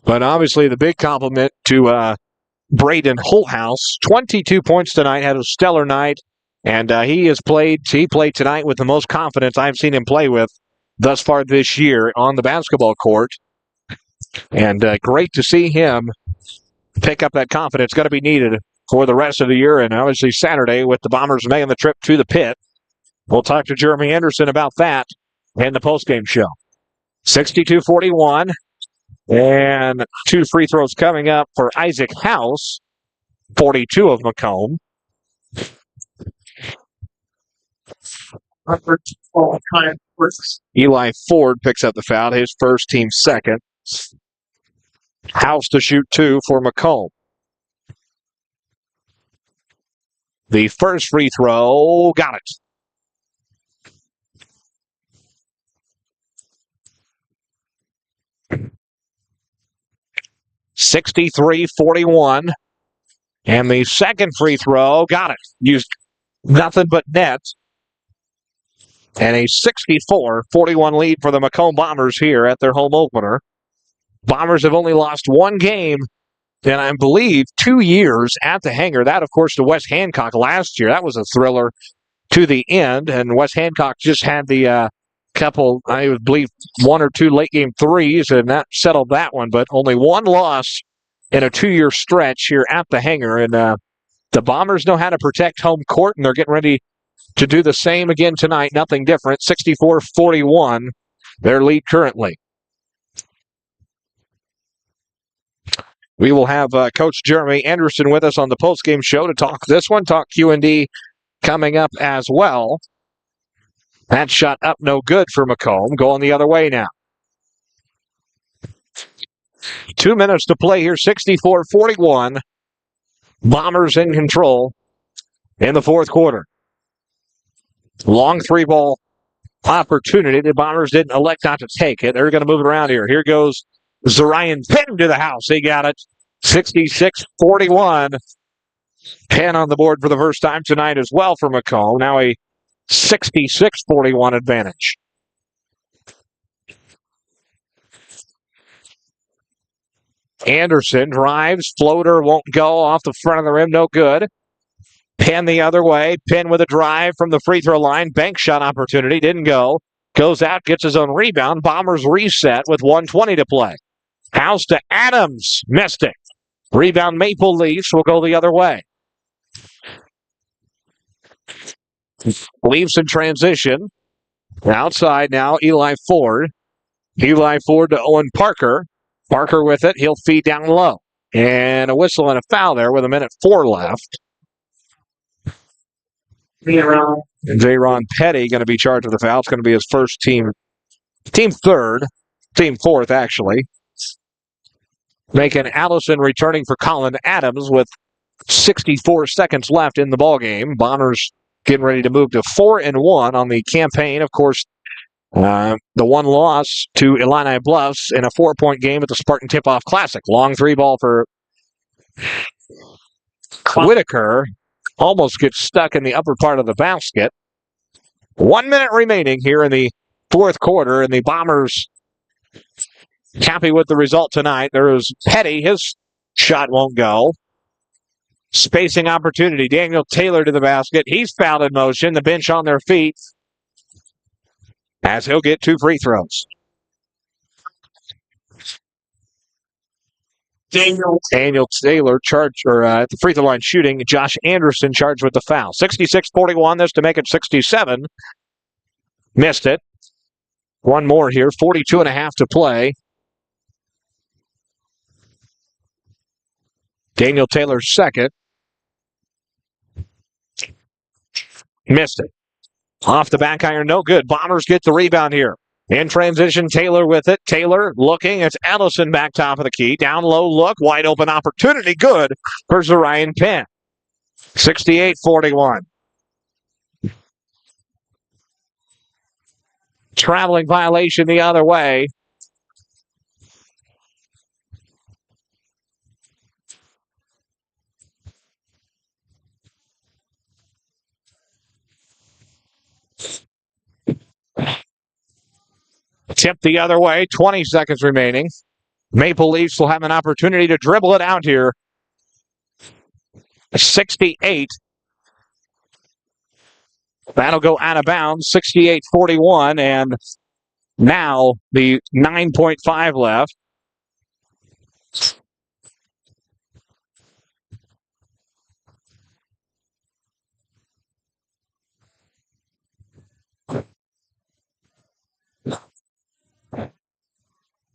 But obviously the big compliment to Braden Holthouse. 22 points tonight, had a stellar night. And he played tonight with the most confidence I've seen him play with thus far this year on the basketball court. And great to see him pick up that confidence. Going to be needed for the rest of the year, and obviously Saturday with the Bombers making the trip to the Pit. We'll talk to Jeremy Anderson about that in the postgame show. 62-41, and 2 free throws coming up for Isaac House, 42 of Macomb. Eli Ford picks up the foul, his first, team second. House to shoot 2 for Macomb. The first free throw, got it. (63-41). And the second free throw, got it. Used nothing but net. And a 64-41 lead for the Macomb Bombers here at their home opener. Bombers have only lost one game in, I believe, 2 years at the Hangar. That, of course, to West Hancock last year. That was a thriller to the end. And West Hancock just had the couple, I believe, 1 or 2 late-game threes, and that settled that one. But only one loss in a 2-year stretch here at the Hangar. And The Bombers know how to protect home court, and they're getting ready to do the same again tonight. Nothing different. 64-41, their lead currently. We will have Coach Jeremy Anderson with us on the postgame show to talk this one, talk Q&D coming up as well. That shot up no good for Macomb. Going the other way now. 2 minutes to play here. 64-41. Bombers in control in the fourth quarter. Long three ball opportunity. The Bombers didn't elect not to take it. They're going to move it around here. Here goes Zarian Penn to the house. He got it. 66-41. Penn on the board for the first time tonight as well for Macomb. Now a 66-41 advantage. Anderson drives. Floater won't go off the front of the rim. No good. Penn the other way. Penn with a drive from the free throw line. Bank shot opportunity. Didn't go. Goes out. Gets his own rebound. Bombers reset with 1:20 to play. House to Adams. Missed it. Rebound Maple Leafs will go the other way. Leafs in transition. Outside now, Eli Ford. Eli Ford to Owen Parker. Parker with it. He'll feed down low. And a whistle and a foul there with 1:04 left. J-Ron Petty going to be charged with the foul. It's going to be his first team fourth, actually. Making Allison returning for Colin Adams with 64 seconds left in the ballgame. Bombers getting ready to move to 4-1 on the campaign. Of course, the one loss to Illini Bluffs in a 4-point game at the Spartan Tip-Off Classic. Long three ball for Whitaker. Almost gets stuck in the upper part of the basket. 1 minute remaining here in the fourth quarter, and the Bombers happy with the result tonight. There is Petty. His shot won't go. Spacing opportunity. Daniel Taylor to the basket. He's fouled in motion. The bench on their feet as he'll get 2 free throws. Daniel Taylor charged at the free throw line shooting. Josh Anderson charged with the foul. 66-41, this to make it 67. Missed it. One more here. 42.5 to play. Daniel Taylor's second. Missed it. Off the back iron, no good. Bombers get the rebound here. In transition, Taylor with it. Taylor looking. It's Ellison back top of the key. Down low look. Wide open opportunity. Good for Zarian Penn. 68-41. Traveling violation the other way. Tip the other way. 20 seconds remaining. Maple Leafs will have an opportunity to dribble it out here. 68. That'll go out of bounds. 68-41. And now the 9.5 left.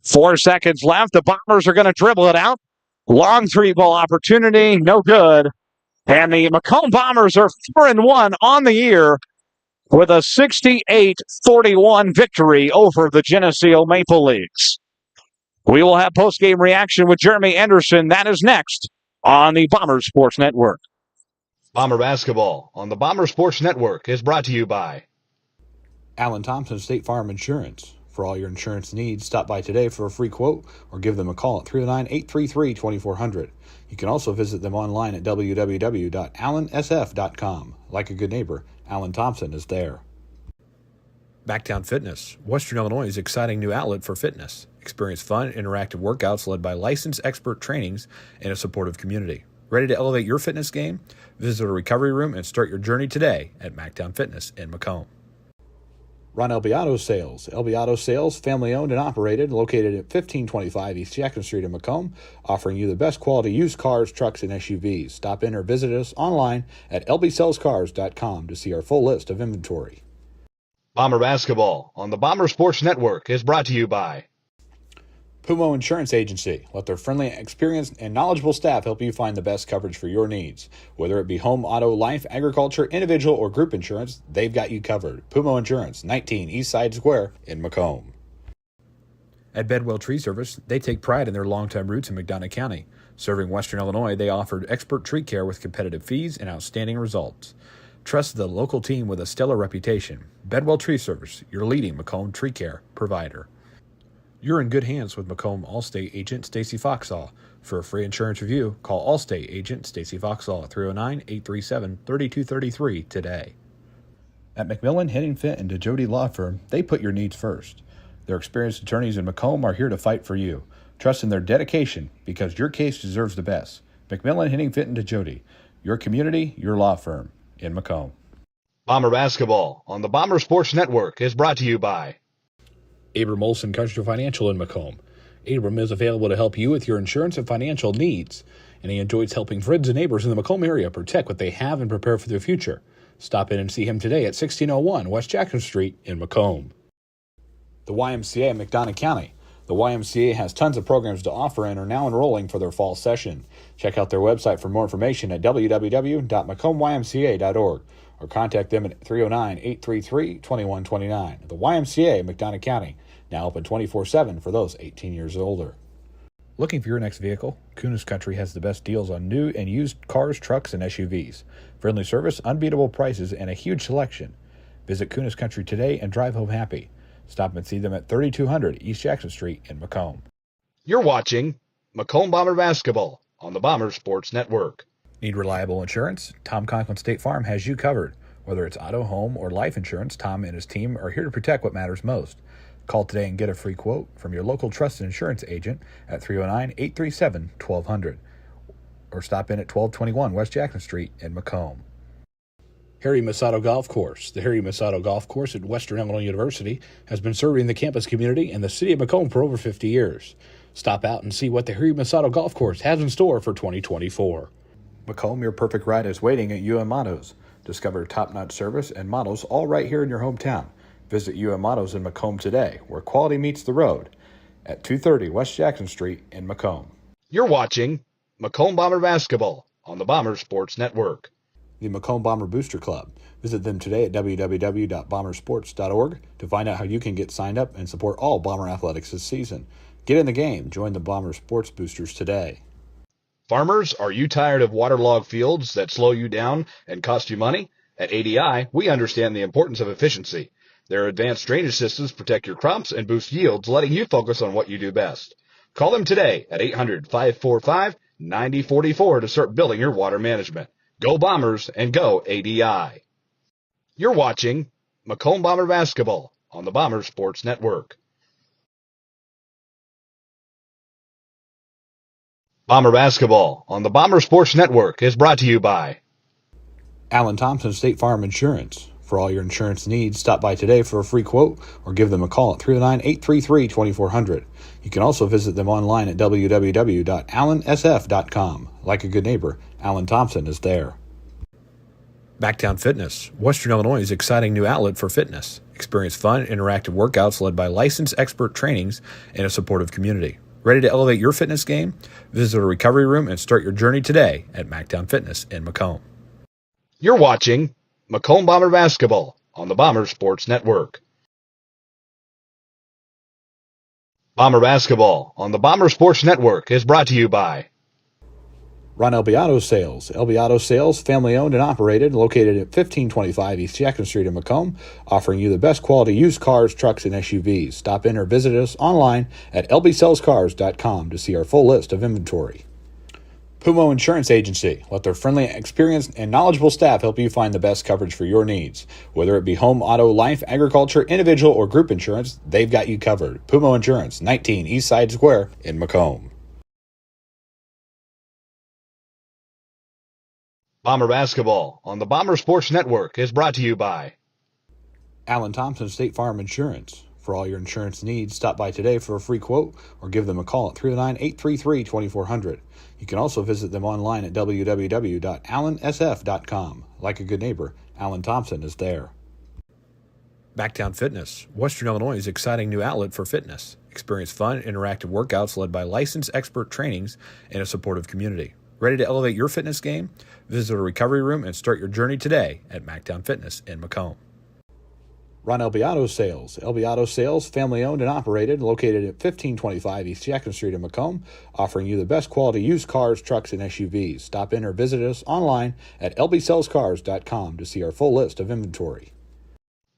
Four seconds left. The Bombers are going to dribble it out. Long three ball opportunity. No good. And the Macomb Bombers are 4-1 on the year with a 68-41 victory over the Geneseo Maple Leafs. We will have post-game reaction with Jeremy Anderson. That is next on the Bomber Sports Network. Bomber Basketball on the Bomber Sports Network is brought to you by Alan Thompson State Farm Insurance. For all your insurance needs, stop by today for a free quote or give them a call at 309-833-2400. You can also visit them online at www.allansf.com. Like a good neighbor, Alan Thompson is there. Backtown Fitness, Western Illinois' exciting new outlet for fitness. Experience fun, interactive workouts led by licensed expert trainings and a supportive community. Ready to elevate your fitness game? Visit a recovery room and start your journey today at Mactown Fitness in Macomb. Ron LB Auto Sales. LB Auto Sales, family owned and operated, located at 1525 East Jackson Street in Macomb, offering you the best quality used cars, trucks, and SUVs. Stop in or visit us online at lbsellscars.com to see our full list of inventory. Bomber basketball on the Bomber Sports Network is brought to you by Pumo Insurance Agency. Let their friendly, experienced, and knowledgeable staff help you find the best coverage for your needs. Whether it be home, auto, life, agriculture, individual, or group insurance, they've got you covered. Pumo Insurance, 19 East Side Square in Macomb. At Bedwell Tree Service, they take pride in their longtime roots in McDonough County. Serving Western Illinois, they offered expert tree care with competitive fees and outstanding results. Trust the local team with a stellar reputation. Bedwell Tree Service, your leading Macomb tree care provider. You're in good hands with Macomb Allstate agent Stacy Foxall. For a free insurance review, call Allstate agent Stacy Foxall at 309-837-3233 today. At McMillan, Henningfit, and DeJody Law Firm, they put your needs first. Their experienced attorneys in Macomb are here to fight for you. Trust in their dedication because your case deserves the best. McMillan, Henningfit, and DeJody, your community, your law firm in Macomb. Bomber basketball on the Bomber Sports Network is brought to you by Abram Olson Country Financial in Macomb. Abram is available to help you with your insurance and financial needs, and he enjoys helping friends and neighbors in the Macomb area protect what they have and prepare for their future. Stop in and see him today at 1601 West Jackson Street in Macomb. The YMCA in McDonough County. The YMCA has tons of programs to offer and are now enrolling for their fall session. Check out their website for more information at www.macombymca.org or contact them at 309-833-2129. The YMCA in McDonough County, now open 24/7 for those 18 years or older. Looking for your next vehicle? Kunis Country has the best deals on new and used cars, trucks, and SUVs. Friendly service, unbeatable prices, and a huge selection. Visit Kunis Country today and drive home happy. Stop and see them at 3200 East Jackson Street in Macomb. You're watching Macomb Bomber basketball on the Bomber Sports Network. Need reliable insurance? Tom Conklin State Farm has you covered. Whether it's auto, home, or life insurance, Tom and his team are here to protect what matters most. Call today and get a free quote from your local trusted insurance agent at 309-837-1200 or stop in at 1221 West Jackson Street in Macomb. Harry Masato Golf Course. The Harry Masato Golf Course at Western Illinois University has been serving the campus community and the city of Macomb for over 50 years. Stop out and see what the Harry Masato Golf Course has in store for 2024. Macomb, your perfect ride is waiting at UM Autos. Discover top-notch service and models all right here in your hometown. Visit UM Autos in Macomb today, where quality meets the road, at 230 West Jackson Street in Macomb. You're watching Macomb Bomber basketball on the Bomber Sports Network. The Macomb Bomber Booster Club. Visit them today at www.bombersports.org to find out how you can get signed up and support all Bomber athletics this season. Get in the game. Join the Bomber Sports Boosters today. Farmers, are you tired of waterlogged fields that slow you down and cost you money? At ADI, we understand the importance of efficiency. Their advanced drainage systems protect your crops and boost yields, letting you focus on what you do best. Call them today at 800-545-9044 to start building your water management. Go Bombers and go ADI. You're watching Macomb Bomber basketball on the Bomber Sports Network. Bomber basketball on the Bomber Sports Network is brought to you by Alan Thompson State Farm Insurance. For all your insurance needs, stop by today for a free quote or give them a call at 309-833-2400. You can also visit them online at www.allansf.com. Like a good neighbor, Alan Thompson is there. Backtown Fitness, Western Illinois' exciting new outlet for fitness. Experience fun, interactive workouts led by licensed expert trainings and a supportive community. Ready to elevate your fitness game? Visit a recovery room and start your journey today at Mactown Fitness in Macomb. You're watching Macomb Bomber basketball on the Bomber Sports Network. Bomber basketball on the Bomber Sports Network is brought to you by Ron LB Auto Sales. LB Auto Sales, family owned and operated, located at 1525 East Jackson Street in Macomb, offering you the best quality used cars, trucks, and SUVs. Stop in or visit us online at lbsellscars.com to see our full list of inventory. Pumo Insurance Agency. Let their friendly, experienced, and knowledgeable staff help you find the best coverage for your needs. Whether it be home, auto, life, agriculture, individual, or group insurance, they've got you covered. Pumo Insurance, 19 East Side Square in Macomb. Bomber basketball on the Bomber Sports Network is brought to you by Alan Thompson, State Farm Insurance. For all your insurance needs, stop by today for a free quote or give them a call at 309-833-2400. You can also visit them online at www.allansf.com. Like a good neighbor, Alan Thompson is there. Backtown Fitness, Western Illinois' exciting new outlet for fitness. Experience fun, interactive workouts led by licensed expert trainings and a supportive community. Ready to elevate your fitness game? Visit a recovery room and start your journey today at Mactown Fitness in Macomb. Ron LB Auto Sales. LB Auto Sales, family owned and operated, located at 1525 East Jackson Street in Macomb, offering you the best quality used cars, trucks, and SUVs. Stop in or visit us online at lbsellscars.com to see our full list of inventory.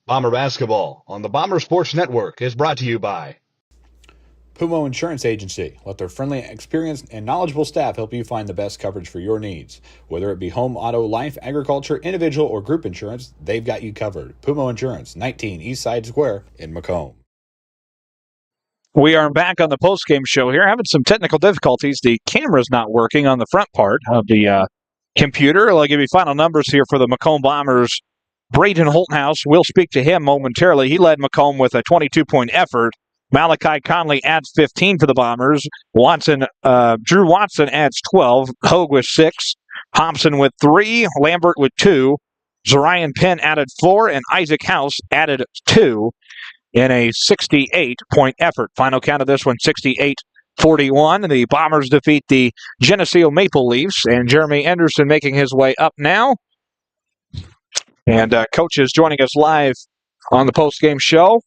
Bomber basketball on the Bomber Sports Network is brought to you by Pumo Insurance Agency. Let their friendly, experienced, and knowledgeable staff help you find the best coverage for your needs. Whether it be home, auto, life, agriculture, individual, or group insurance, they've got you covered. Pumo Insurance, 19 East Side Square in Macomb. We are back on the postgame show here. Having some technical difficulties. The camera's not working on the front part of the computer. I'll give you final numbers here for the Macomb Bombers. Braden Holthouse, we'll speak to him momentarily. He led Macomb with a 22-point effort. Malachi Conley adds 15 for the Bombers. Drew Watson adds 12. Hogue with 6. Thompson with 3. Lambert with 2. Zarian Penn added 4. And Isaac House added 2 in a 68-point effort. Final count of this one, 68-41. The Bombers defeat the Geneseo Maple Leafs. And Jeremy Anderson making his way up now. And Coach is joining us live on the postgame show.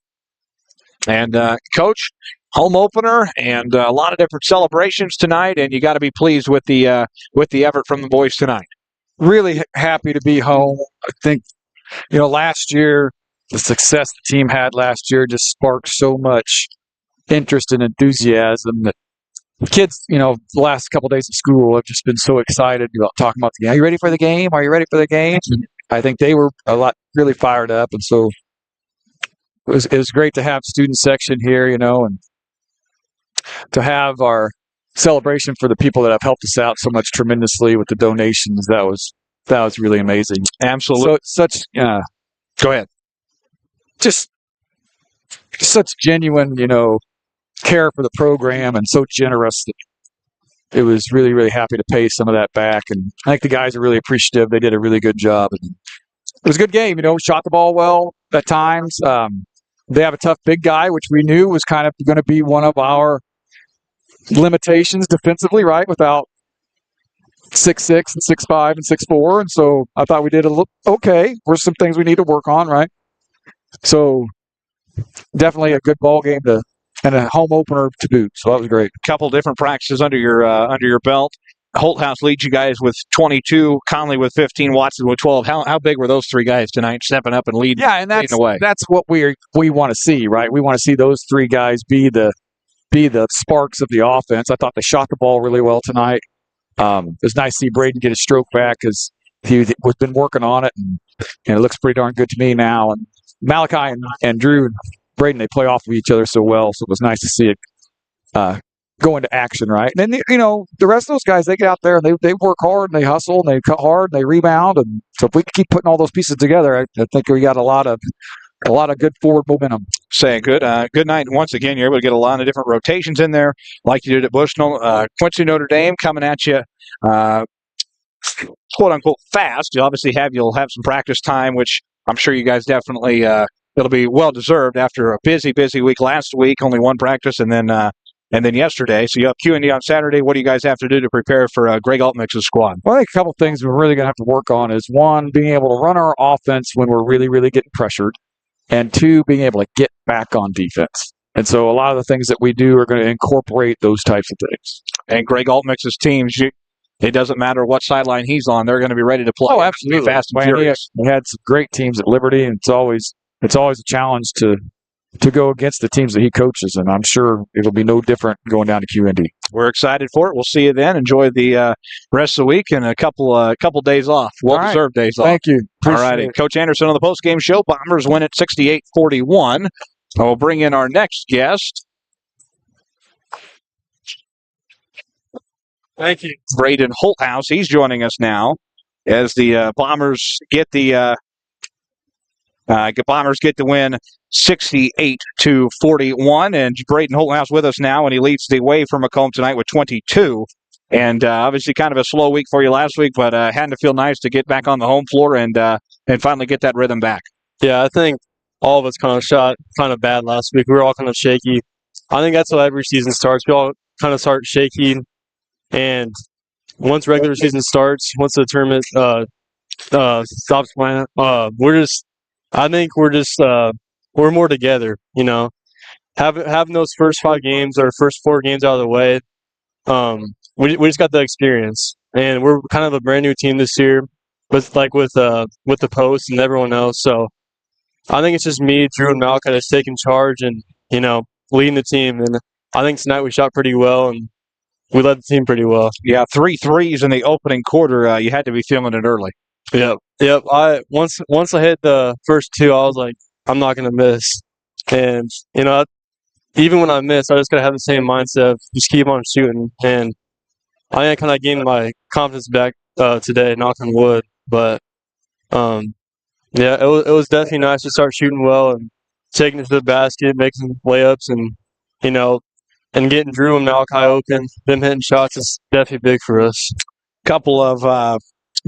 And Coach, home opener and a lot of different celebrations tonight, and you got to be pleased with the effort from the boys tonight. Really happy to be home. I think, last year, the success the team had last year just sparked so much interest and enthusiasm that the kids, the last couple of days of school have just been so excited about talking about the game. Are you ready for the game? Are you ready for the game? And I think they were really fired up, and so it was great to have student section here, and to have our celebration for the people that have helped us out so much tremendously with the donations. That was really amazing. Absolutely. So Go ahead. Just such genuine, care for the program and so generous that it was really, really happy to pay some of that back. And I think the guys are really appreciative. They did a really good job. And it was a good game, shot the ball well at times. They have a tough big guy, which we knew was kind of going to be one of our limitations defensively, right? Without 6'6" and 6'5" and 6'4", and so I thought we did a little okay. There's some things we need to work on, right? So definitely a good ball game and a home opener to boot. So that was great. A couple different practices under your belt. Holthouse leads you guys with 22, Conley with 15, Watson with 12. How big were those three guys tonight, stepping up and leading? Yeah, and leading the way? That's what we want to see, right? We want to see those three guys be the sparks of the offense. I thought they shot the ball really well tonight. It was nice to see Braden get his stroke back because he was been working on it, and it looks pretty darn good to me now. And Malachi and Drew and Braden, they play off of each other so well, so it was nice to see it go into action, right? And then, the rest of those guys, they get out there and they work hard and they hustle and they cut hard and they rebound. And so if we keep putting all those pieces together, I think we got a lot of good forward momentum. Saying good night. And once again, you're able to get a lot of different rotations in there, like you did at Bushnell. Quincy Notre Dame coming at you, quote unquote, fast. You'll have some practice time, which I'm sure you guys definitely it'll be well deserved after a busy week last week. Only one practice, and then yesterday. So you have Q&D on Saturday. What do you guys have to do to prepare for Greg Altmix's squad? Well, I think a couple of things we're really going to have to work on is, one, being able to run our offense when we're really, really getting pressured, and two, being able to get back on defense. And so a lot of the things that we do are going to incorporate those types of things. And Greg Altmix's teams, it doesn't matter what sideline he's on, they're going to be ready to play. Oh, absolutely. Fast and furious. We had some great teams at Liberty, and it's always a challenge to go against the teams that he coaches, and I'm sure it'll be no different going down to Q&D. We're excited for it. We'll see you then. Enjoy the rest of the week and a couple days off. Well-deserved days off. Thank you. All righty. Coach Anderson on the postgame show. Bombers win at 68-41. We'll bring in our next guest. Thank you. Braden Holthouse. He's joining us now as the Bombers get the Bombers get the win 68-41. And Braden Holthouse with us now, and he leads the way for Macomb tonight with 22. And obviously kind of a slow week for you last week, but had to feel nice to get back on the home floor and finally get that rhythm back. Yeah, I think all of us kind of shot kind of bad last week. We were all kind of shaky. I think that's how every season starts. We all kind of start shaky, and once regular season starts, once the tournament stops playing, we're more together. You know, having those first 5 games or first 4 games out of the way, we just got the experience, and we're kind of a brand new team this year with the post and everyone else. So I think it's just me, Drew, and Malcolm that's taking charge and leading the team. And I think tonight we shot pretty well and we led the team pretty well. Yeah, 3 threes in the opening quarter. You had to be feeling it early. Yep. Once I hit the first 2, I was like, I'm not gonna miss. And even when I missed, I just gotta have the same mindset of just keep on shooting. And I am kind of getting my confidence back today, knock on wood. But yeah, it was definitely nice to start shooting well and taking it to the basket, making layups, and and getting Drew and Malachi open. Them hitting shots is definitely big for us. Couple of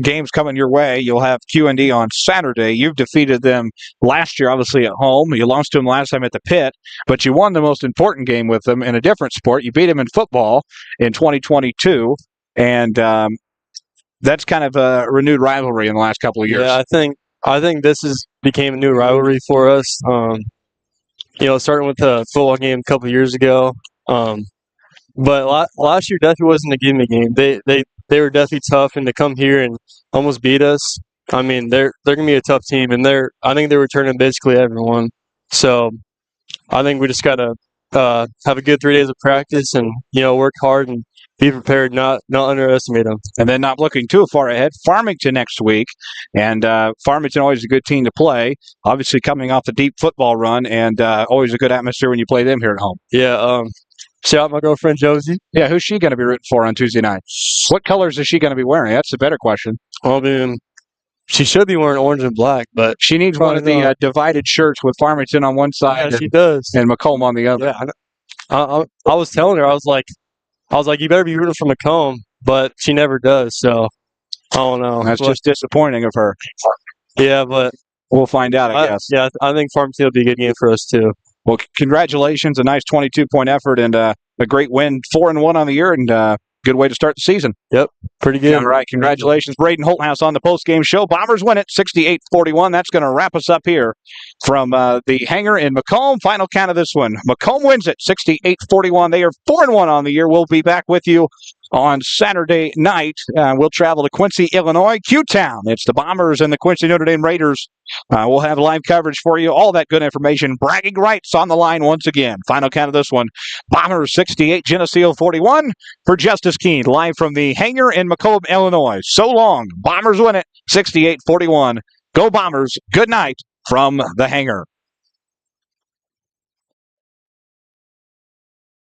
games coming your way. You'll have Q&D on Saturday. You've defeated them last year, obviously, at home. You lost to them last time at the Pit, but you won the most important game with them in a different sport. You beat them in football in 2022, and that's kind of a renewed rivalry in the last couple of years. Yeah, I think this became a new rivalry for us. Starting with the football game a couple of years ago. But last year definitely wasn't a gimme game. They were definitely tough, and to come here and almost beat us, I mean, they're gonna be a tough team, and I think they're returning basically everyone. So I think we just gotta have a good 3 days of practice and work hard and be prepared, not underestimate them. And then not looking too far ahead, Farmington next week. And Farmington always a good team to play. Obviously coming off the deep football run, and always a good atmosphere when you play them here at home. Yeah, shout out my girlfriend Josie. Yeah, who's she going to be rooting for on Tuesday night? What colors is she going to be wearing? That's the better question. Well, I mean, she should be wearing orange and black, but she needs one of the divided shirts with Farmington on one side. Yeah, she does. And Macomb on the other. Yeah, I was telling her, I was like, you better be rooting for Macomb, but she never does. So I don't know. That's just disappointing of her. Yeah, but we'll find out, I guess. Yeah, I think Farmington will be a good game for us too. Well, congratulations! A nice 22-point effort and a great win, 4-1 on the year, and good way to start the season. Yep, pretty good. All right, congratulations, Braden Holthouse on the postgame show. Bombers win it 68-41. That's going to wrap us up here from the hangar in Macomb. Final count of this one: Macomb wins it 68-41. They are 4-1 on the year. We'll be back with you on Saturday night. We'll travel to Quincy, Illinois, Q-Town. It's the Bombers and the Quincy Notre Dame Raiders. We'll have live coverage for you, all that good information. Bragging rights on the line once again. Final count of this one: Bombers 68, Geneseo 41. For Justice Keene, live from the hangar in Macomb, Illinois. So long. Bombers win it 68-41. Go Bombers. Good night from the hangar.